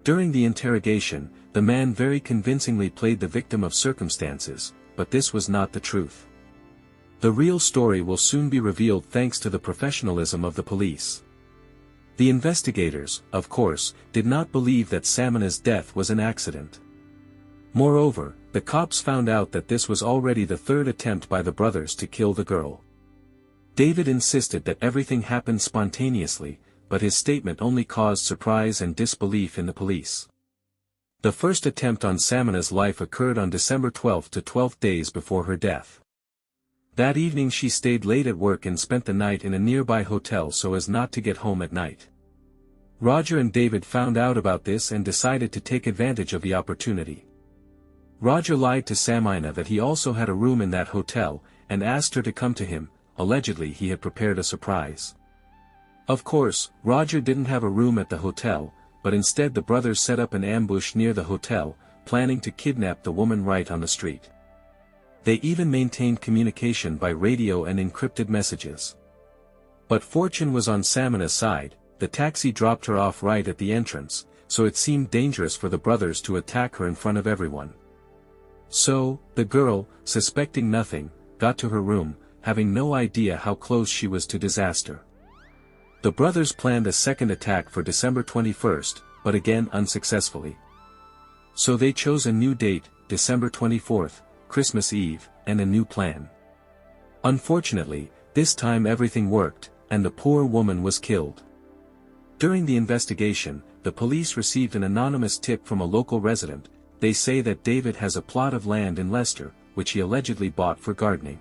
During the interrogation, the man very convincingly played the victim of circumstances, but this was not the truth. The real story will soon be revealed thanks to the professionalism of the police. The investigators, of course, did not believe that Samina's death was an accident. Moreover, the cops found out that this was already the third attempt by the brothers to kill the girl. David insisted that everything happened spontaneously, but his statement only caused surprise and disbelief in the police. The first attempt on Samina's life occurred on December 12 to 12 days before her death. That evening she stayed late at work and spent the night in a nearby hotel so as not to get home at night. Roger and David found out about this and decided to take advantage of the opportunity. Roger lied to Samina that he also had a room in that hotel, and asked her to come to him. Allegedly he had prepared a surprise. Of course, Roger didn't have a room at the hotel, but instead the brothers set up an ambush near the hotel, planning to kidnap the woman right on the street. They even maintained communication by radio and encrypted messages. But fortune was on Samina's side. The taxi dropped her off right at the entrance, so it seemed dangerous for the brothers to attack her in front of everyone. So, the girl, suspecting nothing, got to her room, having no idea how close she was to disaster. The brothers planned a second attack for December 21st, but again unsuccessfully. So they chose a new date, December 24th, Christmas Eve, and a new plan. Unfortunately, this time everything worked, and the poor woman was killed. During the investigation, the police received an anonymous tip from a local resident. They say that David has a plot of land in Leicester, which he allegedly bought for gardening.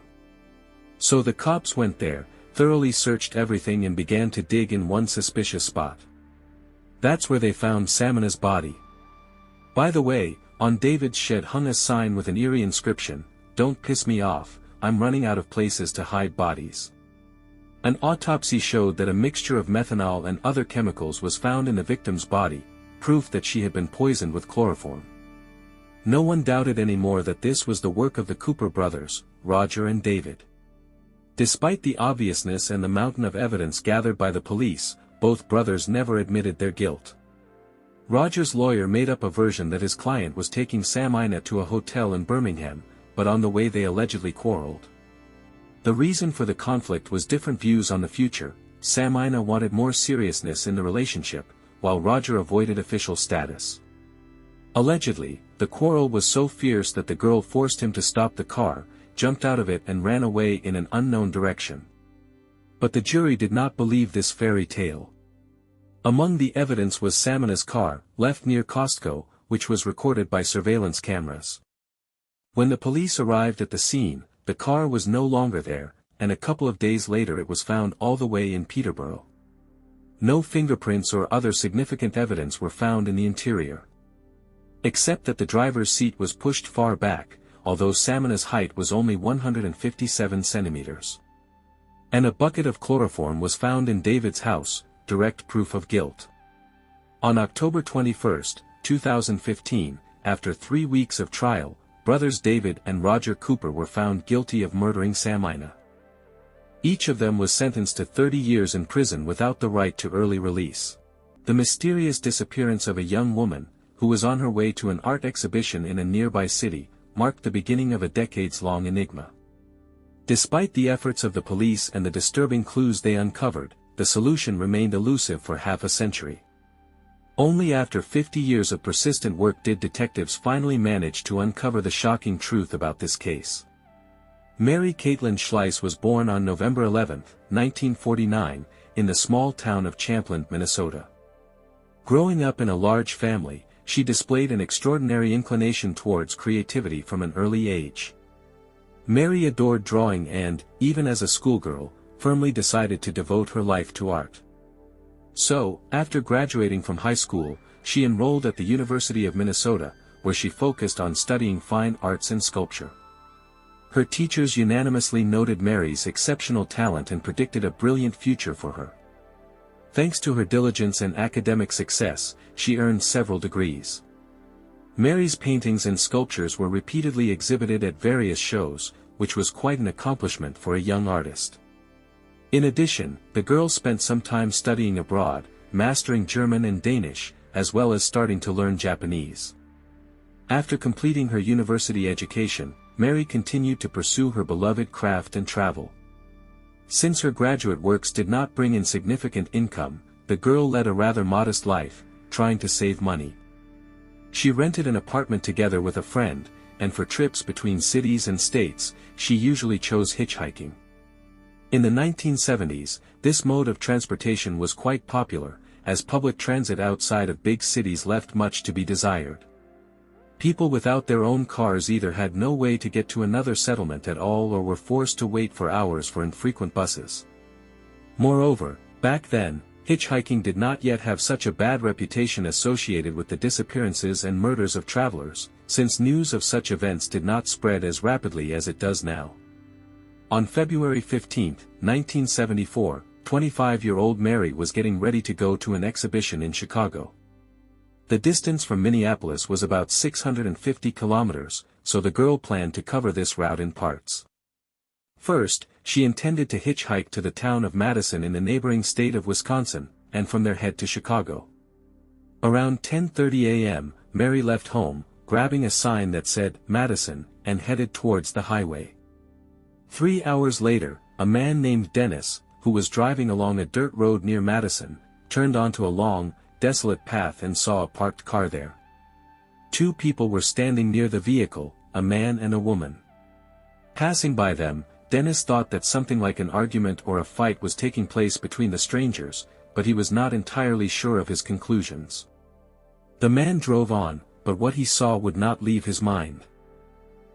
So the cops went there, thoroughly searched everything and began to dig in one suspicious spot. That's where they found Samina's body. By the way, on David's shed hung a sign with an eerie inscription, "Don't piss me off, I'm running out of places to hide bodies." An autopsy showed that a mixture of methanol and other chemicals was found in the victim's body, proof that she had been poisoned with chloroform. No one doubted anymore that this was the work of the Cooper brothers, Roger and David. Despite the obviousness and the mountain of evidence gathered by the police, both brothers never admitted their guilt. Roger's lawyer made up a version that his client was taking Samina to a hotel in Birmingham, but on the way they allegedly quarreled. The reason for the conflict was different views on the future. Samina wanted more seriousness in the relationship, while Roger avoided official status. Allegedly, the quarrel was so fierce that the girl forced him to stop the car, jumped out of it and ran away in an unknown direction. But the jury did not believe this fairy tale. Among the evidence was Samina's car, left near Costco, which was recorded by surveillance cameras. When the police arrived at the scene, the car was no longer there, and a couple of days later it was found all the way in Peterborough. No fingerprints or other significant evidence were found in the interior. Except that the driver's seat was pushed far back, although Samina's height was only 157 centimeters. And a bucket of chloroform was found in David's house, direct proof of guilt. On October 21, 2015, after 3 weeks of trial, brothers David and Roger Cooper were found guilty of murdering Samina. Each of them was sentenced to 30 years in prison without the right to early release. The mysterious disappearance of a young woman, who was on her way to an art exhibition in a nearby city, marked the beginning of a decades-long enigma. Despite the efforts of the police and the disturbing clues they uncovered, the solution remained elusive for half a century. Only after 50 years of persistent work did detectives finally manage to uncover the shocking truth about this case. Mary Caitlin Schleiss was born on November 11, 1949, in the small town of Champlin, Minnesota. Growing up in a large family, she displayed an extraordinary inclination towards creativity from an early age. Mary adored drawing and, even as a schoolgirl, firmly decided to devote her life to art. So, after graduating from high school, she enrolled at the University of Minnesota, where she focused on studying fine arts and sculpture. Her teachers unanimously noted Mary's exceptional talent and predicted a brilliant future for her. Thanks to her diligence and academic success, she earned several degrees. Mary's paintings and sculptures were repeatedly exhibited at various shows, which was quite an accomplishment for a young artist. In addition, the girl spent some time studying abroad, mastering German and Danish, as well as starting to learn Japanese. After completing her university education, Mary continued to pursue her beloved craft and travel. Since her graduate works did not bring in significant income, the girl led a rather modest life, trying to save money. She rented an apartment together with a friend, and for trips between cities and states, she usually chose hitchhiking. In the 1970s, this mode of transportation was quite popular, as public transit outside of big cities left much to be desired. People without their own cars either had no way to get to another settlement at all or were forced to wait for hours for infrequent buses. Moreover, back then, hitchhiking did not yet have such a bad reputation associated with the disappearances and murders of travelers, since news of such events did not spread as rapidly as it does now. On February 15, 1974, 25-year-old Mary was getting ready to go to an exhibition in Chicago. The distance from Minneapolis was about 650 kilometers, so the girl planned to cover this route in parts. First, she intended to hitchhike to the town of Madison in the neighboring state of Wisconsin, and from there head to Chicago. Around 10:30 a.m., Mary left home, grabbing a sign that said, Madison, and headed towards the highway. 3 hours later, a man named Dennis, who was driving along a dirt road near Madison, turned onto a long, desolate path and saw a parked car there. Two people were standing near the vehicle, a man and a woman. Passing by them, Dennis thought that something like an argument or a fight was taking place between the strangers, but he was not entirely sure of his conclusions. The man drove on, but what he saw would not leave his mind.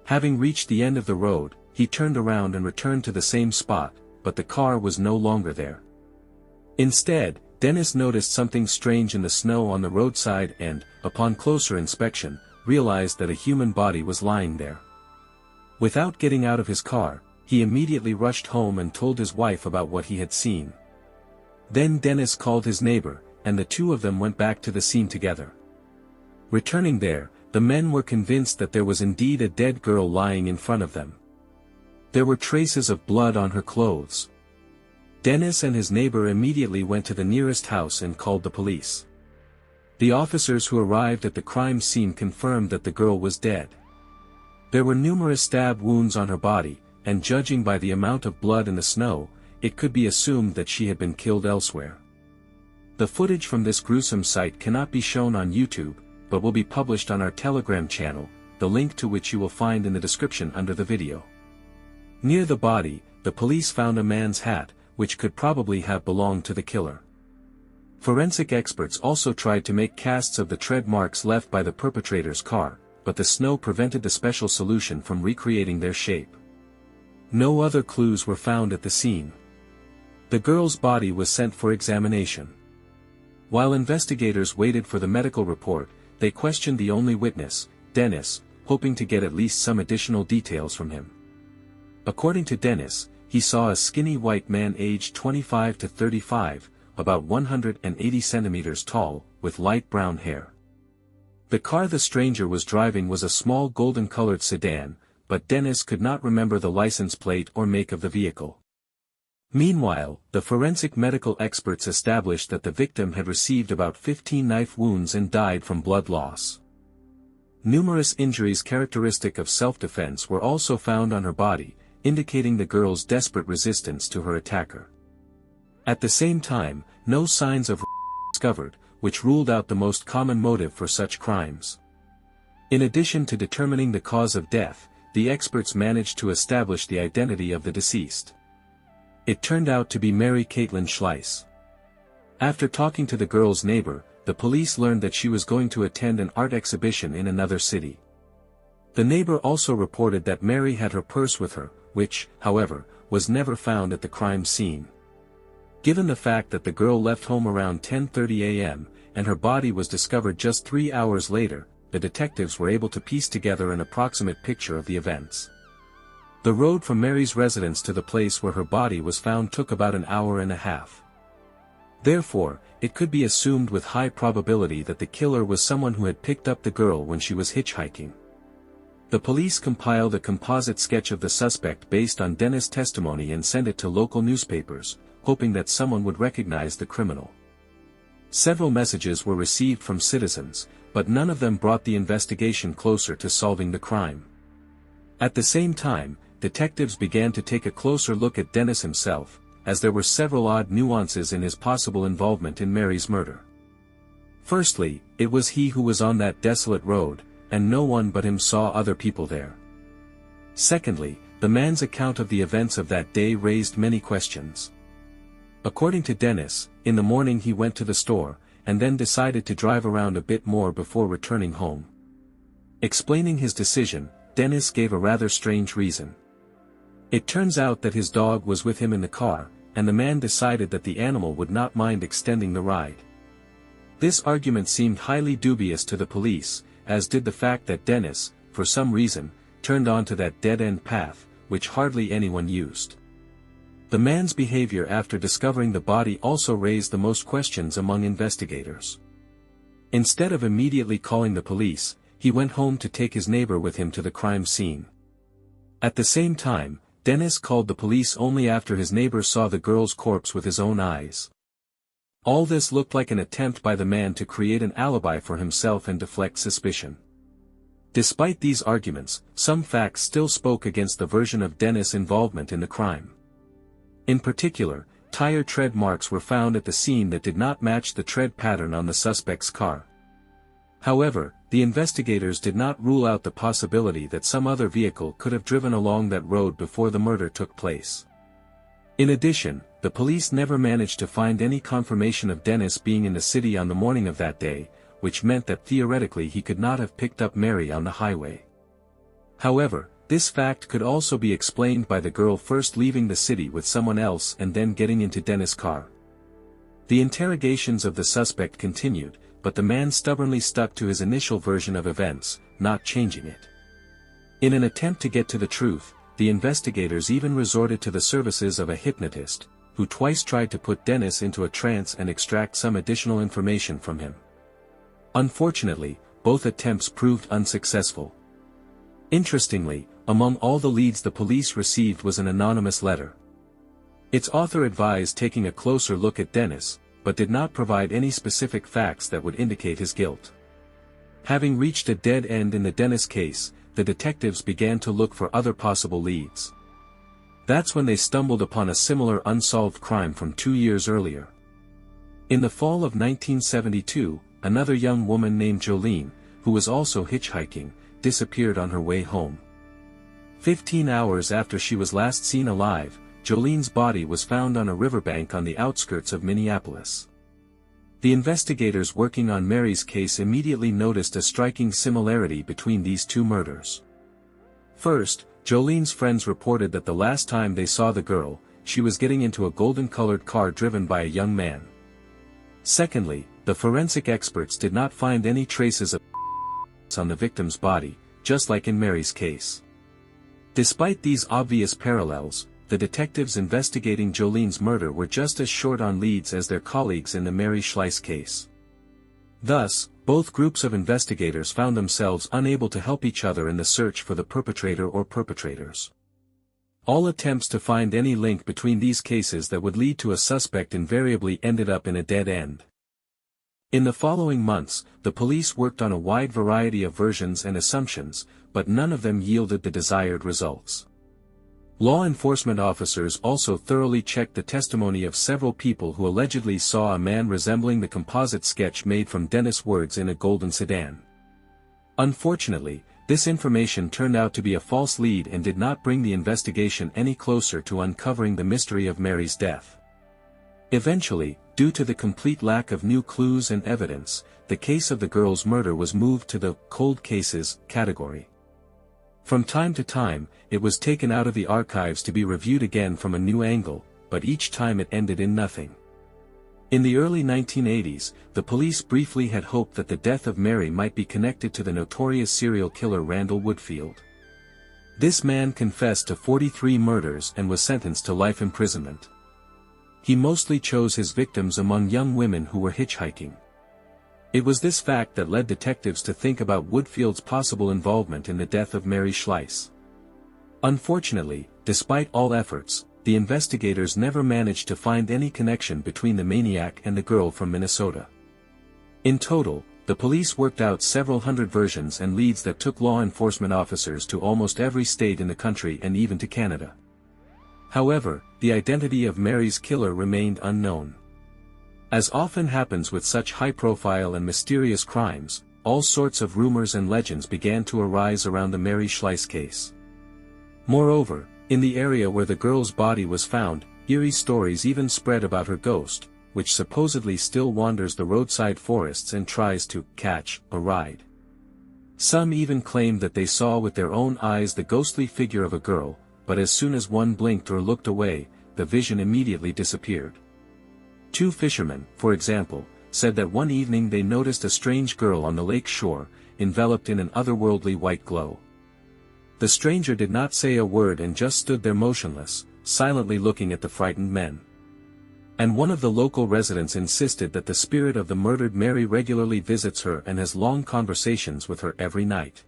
Having reached the end of the road, he turned around and returned to the same spot, but the car was no longer there. Instead, Dennis noticed something strange in the snow on the roadside and, upon closer inspection, realized that a human body was lying there. Without getting out of his car, he immediately rushed home and told his wife about what he had seen. Then Dennis called his neighbor, and the two of them went back to the scene together. Returning there, the men were convinced that there was indeed a dead girl lying in front of them. There were traces of blood on her clothes. Dennis and his neighbor immediately went to the nearest house and called the police. The officers who arrived at the crime scene confirmed that the girl was dead. There were numerous stab wounds on her body, and judging by the amount of blood in the snow, it could be assumed that she had been killed elsewhere. The footage from this gruesome sight cannot be shown on YouTube, but will be published on our Telegram channel, the link to which you will find in the description under the video. Near the body, the police found a man's hat, which could probably have belonged to the killer. Forensic experts also tried to make casts of the tread marks left by the perpetrator's car, but the snow prevented the special solution from recreating their shape. No other clues were found at the scene. The girl's body was sent for examination. While investigators waited for the medical report, they questioned the only witness, Dennis, hoping to get at least some additional details from him. According to Dennis, he saw a skinny white man aged 25 to 35, about 180 centimeters tall, with light brown hair. The car the stranger was driving was a small golden-colored sedan, but Dennis could not remember the license plate or make of the vehicle. Meanwhile, the forensic medical experts established that the victim had received about 15 knife wounds and died from blood loss. Numerous injuries characteristic of self-defense were also found on her body, indicating the girl's desperate resistance to her attacker. At the same time, no signs of discovered, which ruled out the most common motive for such crimes. In addition to determining the cause of death, the experts managed to establish the identity of the deceased. It turned out to be Mary Caitlin Schleiss. After talking to the girl's neighbor, the police learned that she was going to attend an art exhibition in another city. The neighbor also reported that Mary had her purse with her, which, however, was never found at the crime scene. Given the fact that the girl left home around 10:30 a.m., and her body was discovered just 3 hours later, the detectives were able to piece together an approximate picture of the events. The road from Mary's residence to the place where her body was found took about an hour and a half. Therefore, it could be assumed with high probability that the killer was someone who had picked up the girl when she was hitchhiking. The police compiled a composite sketch of the suspect based on Dennis' testimony and sent it to local newspapers, hoping that someone would recognize the criminal. Several messages were received from citizens, but none of them brought the investigation closer to solving the crime. At the same time, detectives began to take a closer look at Dennis himself, as there were several odd nuances in his possible involvement in Mary's murder. Firstly, it was he who was on that desolate road, and no one but him saw other people there. Secondly, the man's account of the events of that day raised many questions. According to Dennis, in the morning he went to the store, and then decided to drive around a bit more before returning home. Explaining his decision, Dennis gave a rather strange reason. It turns out that his dog was with him in the car, and the man decided that the animal would not mind extending the ride. This argument seemed highly dubious to the police, as did the fact that Dennis, for some reason, turned onto that dead-end path, which hardly anyone used. The man's behavior after discovering the body also raised the most questions among investigators. Instead of immediately calling the police, he went home to take his neighbor with him to the crime scene. At the same time, Dennis called the police only after his neighbor saw the girl's corpse with his own eyes. All this looked like an attempt by the man to create an alibi for himself and deflect suspicion. Despite these arguments, some facts still spoke against the version of Dennis' involvement in the crime. In particular, tire tread marks were found at the scene that did not match the tread pattern on the suspect's car. However, the investigators did not rule out the possibility that some other vehicle could have driven along that road before the murder took place. In addition, the police never managed to find any confirmation of Dennis being in the city on the morning of that day, which meant that theoretically he could not have picked up Mary on the highway. However, this fact could also be explained by the girl first leaving the city with someone else and then getting into Dennis' car. The interrogations of the suspect continued, but the man stubbornly stuck to his initial version of events, not changing it. In an attempt to get to the truth, the investigators even resorted to the services of a hypnotist, who twice tried to put Dennis into a trance and extract some additional information from him. Unfortunately, both attempts proved unsuccessful. Interestingly, among all the leads the police received was an anonymous letter. Its author advised taking a closer look at Dennis, but did not provide any specific facts that would indicate his guilt. Having reached a dead end in the Dennis case, the detectives began to look for other possible leads. That's when they stumbled upon a similar unsolved crime from 2 years earlier. In the fall of 1972, another young woman named Jolene, who was also hitchhiking, disappeared on her way home. 15 hours after she was last seen alive, Jolene's body was found on a riverbank on the outskirts of Minneapolis. The investigators working on Mary's case immediately noticed a striking similarity between these two murders. First, Jolene's friends reported that the last time they saw the girl, she was getting into a golden-colored car driven by a young man. Secondly, the forensic experts did not find any traces of on the victim's body, just like in Mary's case. Despite these obvious parallels, the detectives investigating Jolene's murder were just as short on leads as their colleagues in the Mary Schleiss case. Thus, both groups of investigators found themselves unable to help each other in the search for the perpetrator or perpetrators. All attempts to find any link between these cases that would lead to a suspect invariably ended up in a dead end. In the following months, the police worked on a wide variety of versions and assumptions, but none of them yielded the desired results. Law enforcement officers also thoroughly checked the testimony of several people who allegedly saw a man resembling the composite sketch made from Dennis' words in a golden sedan. Unfortunately, This information turned out to be a false lead and did not bring the investigation any closer to uncovering the mystery of Mary's death. Eventually, due to the complete lack of new clues and evidence, the case of the girl's murder was moved to the cold cases category. From time to time, it was taken out of the archives to be reviewed again from a new angle, but each time it ended in nothing. In the early 1980s, the police briefly had hoped that the death of Mary might be connected to the notorious serial killer Randall Woodfield. This man confessed to 43 murders and was sentenced to life imprisonment. He mostly chose his victims among young women who were hitchhiking. It was this fact that led detectives to think about Woodfield's possible involvement in the death of Mary Schleiss. Unfortunately, despite all efforts, the investigators never managed to find any connection between the maniac and the girl from Minnesota. In total, the police worked out several hundred versions and leads that took law enforcement officers to almost every state in the country and even to Canada. However, the identity of Mary's killer remained unknown. As often happens with such high-profile and mysterious crimes, all sorts of rumors and legends began to arise around the Mary Schleiss case. Moreover, in the area where the girl's body was found, eerie stories even spread about her ghost, which supposedly still wanders the roadside forests and tries to catch a ride. Some even claimed that they saw with their own eyes the ghostly figure of a girl, but as soon as one blinked or looked away, the vision immediately disappeared. Two fishermen, for example, said that one evening they noticed a strange girl on the lake shore, enveloped in an otherworldly white glow. The stranger did not say a word and just stood there motionless, silently looking at the frightened men. And one of the local residents insisted that the spirit of the murdered Mary regularly visits her and has long conversations with her every night.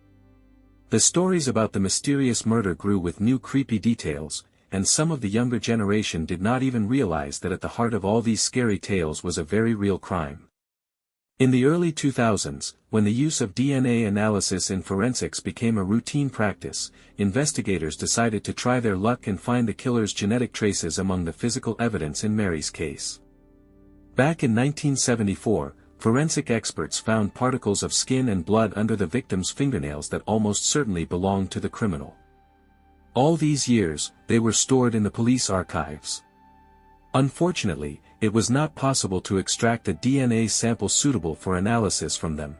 The stories about the mysterious murder grew with new creepy details, and some of the younger generation did not even realize that at the heart of all these scary tales was a very real crime. In the early 2000s, when the use of DNA analysis in forensics became a routine practice, investigators decided to try their luck and find the killer's genetic traces among the physical evidence in Mary's case. Back in 1974, forensic experts found particles of skin and blood under the victim's fingernails that almost certainly belonged to the criminal. All these years, they were stored in the police archives. Unfortunately, it was not possible to extract a DNA sample suitable for analysis from them.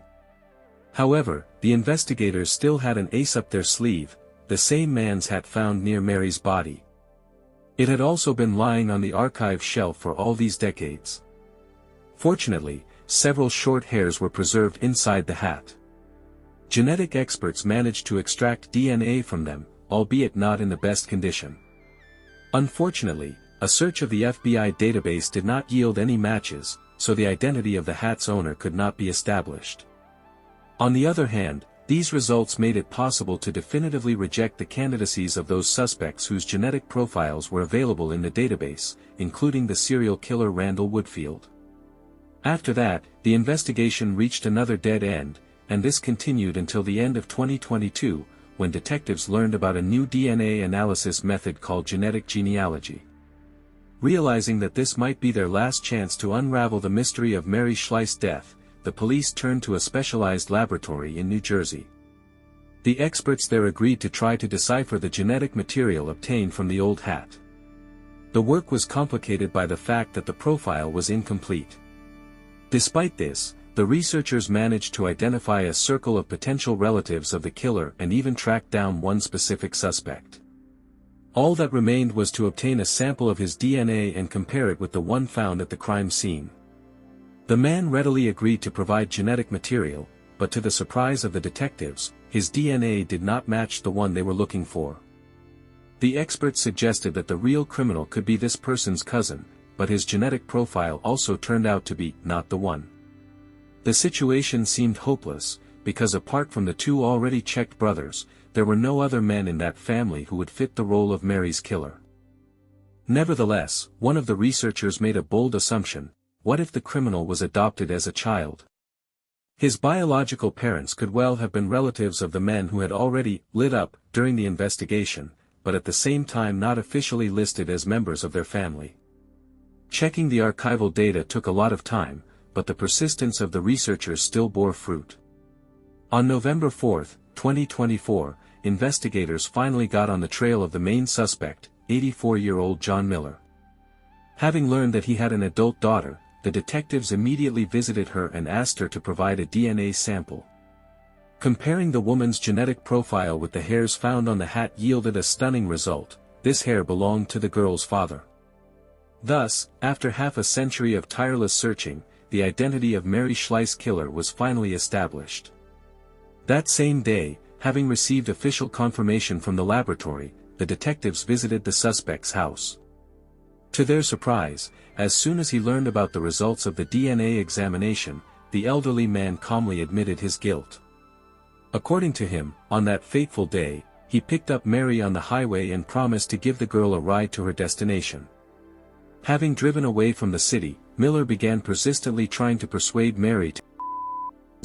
However, the investigators still had an ace up their sleeve, the same man's hat found near Mary's body. It had also been lying on the archive shelf for all these decades. Fortunately, several short hairs were preserved inside the hat. Genetic experts managed to extract DNA from them, albeit not in the best condition. Unfortunately, a search of the FBI database did not yield any matches, so the identity of the hat's owner could not be established. On the other hand, these results made it possible to definitively reject the candidacies of those suspects whose genetic profiles were available in the database, including the serial killer Randall Woodfield. After that, the investigation reached another dead end, and this continued until the end of 2022, when detectives learned about a new DNA analysis method called genetic genealogy. Realizing that this might be their last chance to unravel the mystery of Mary Schleiss' death, the police turned to a specialized laboratory in New Jersey. The experts there agreed to try to decipher the genetic material obtained from the old hat. The work was complicated by the fact that the profile was incomplete. Despite this, the researchers managed to identify a circle of potential relatives of the killer and even track down one specific suspect. All that remained was to obtain a sample of his DNA and compare it with the one found at the crime scene. The man readily agreed to provide genetic material, but to the surprise of the detectives, his DNA did not match the one they were looking for. The experts suggested that the real criminal could be this person's cousin, but his genetic profile also turned out to be not the one. The situation seemed hopeless, because apart from the two already checked brothers, there were no other men in that family who would fit the role of Mary's killer. Nevertheless, one of the researchers made a bold assumption: what if the criminal was adopted as a child? His biological parents could well have been relatives of the men who had already lit up during the investigation, but at the same time not officially listed as members of their family. Checking the archival data took a lot of time, but the persistence of the researchers still bore fruit. On November 4, 2024, investigators finally got on the trail of the main suspect, 84-year-old John Miller. Having learned that he had an adult daughter, the detectives immediately visited her and asked her to provide a DNA sample. Comparing the woman's genetic profile with the hairs found on the hat yielded a stunning result. This hair belonged to the girl's father. Thus, after half a century of tireless searching, the identity of Mary Schleiss' killer was finally established. That same day, having received official confirmation from the laboratory, the detectives visited the suspect's house. To their surprise, as soon as he learned about the results of the DNA examination, the elderly man calmly admitted his guilt. According to him, on that fateful day, he picked up Mary on the highway and promised to give the girl a ride to her destination. Having driven away from the city, Miller began persistently trying to persuade Mary to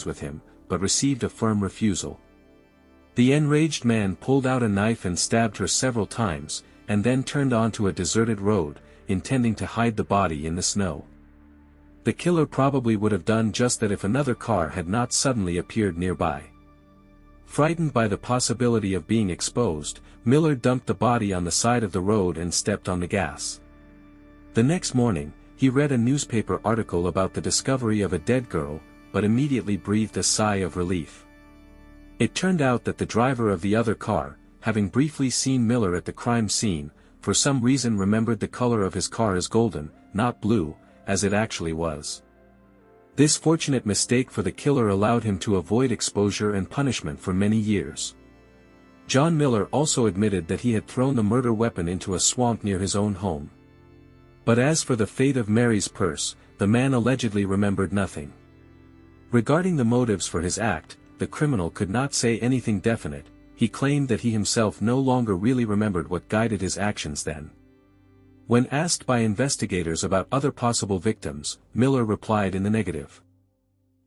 with him, but received a firm refusal. The enraged man pulled out a knife and stabbed her several times, and then turned onto a deserted road, intending to hide the body in the snow. The killer probably would have done just that if another car had not suddenly appeared nearby. Frightened by the possibility of being exposed, Miller dumped the body on the side of the road and stepped on the gas. The next morning, he read a newspaper article about the discovery of a dead girl, but immediately breathed a sigh of relief. It turned out that the driver of the other car, having briefly seen Miller at the crime scene, for some reason remembered the color of his car as golden, not blue, as it actually was. This fortunate mistake for the killer allowed him to avoid exposure and punishment for many years. John Miller also admitted that he had thrown the murder weapon into a swamp near his own home. But as for the fate of Mary's purse, the man allegedly remembered nothing. Regarding the motives for his act, the criminal could not say anything definite. He claimed that he himself no longer really remembered what guided his actions then. When asked by investigators about other possible victims, Miller replied in the negative.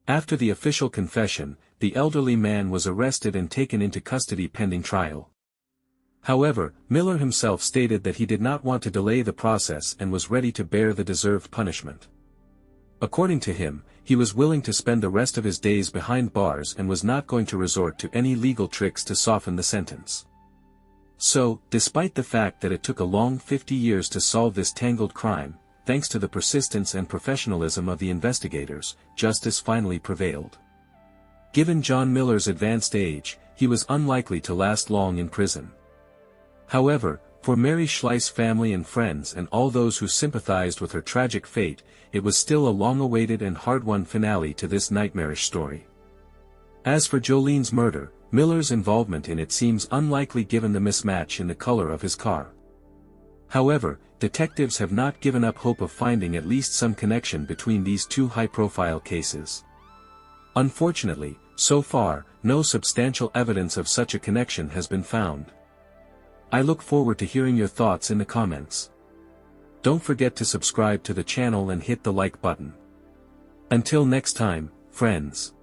After the official confession, the elderly man was arrested and taken into custody pending trial. However, Miller himself stated that he did not want to delay the process and was ready to bear the deserved punishment. According to him, he was willing to spend the rest of his days behind bars and was not going to resort to any legal tricks to soften the sentence. So, despite the fact that it took a long 50 years to solve this tangled crime, thanks to the persistence and professionalism of the investigators, justice finally prevailed. Given John Miller's advanced age, he was unlikely to last long in prison. However, for Mary Schleiss' family and friends and all those who sympathized with her tragic fate, it was still a long-awaited and hard-won finale to this nightmarish story. As for Jolene's murder, Miller's involvement in it seems unlikely given the mismatch in the color of his car. However, detectives have not given up hope of finding at least some connection between these two high-profile cases. Unfortunately, so far, no substantial evidence of such a connection has been found. I look forward to hearing your thoughts in the comments. Don't forget to subscribe to the channel and hit the like button. Until next time, friends.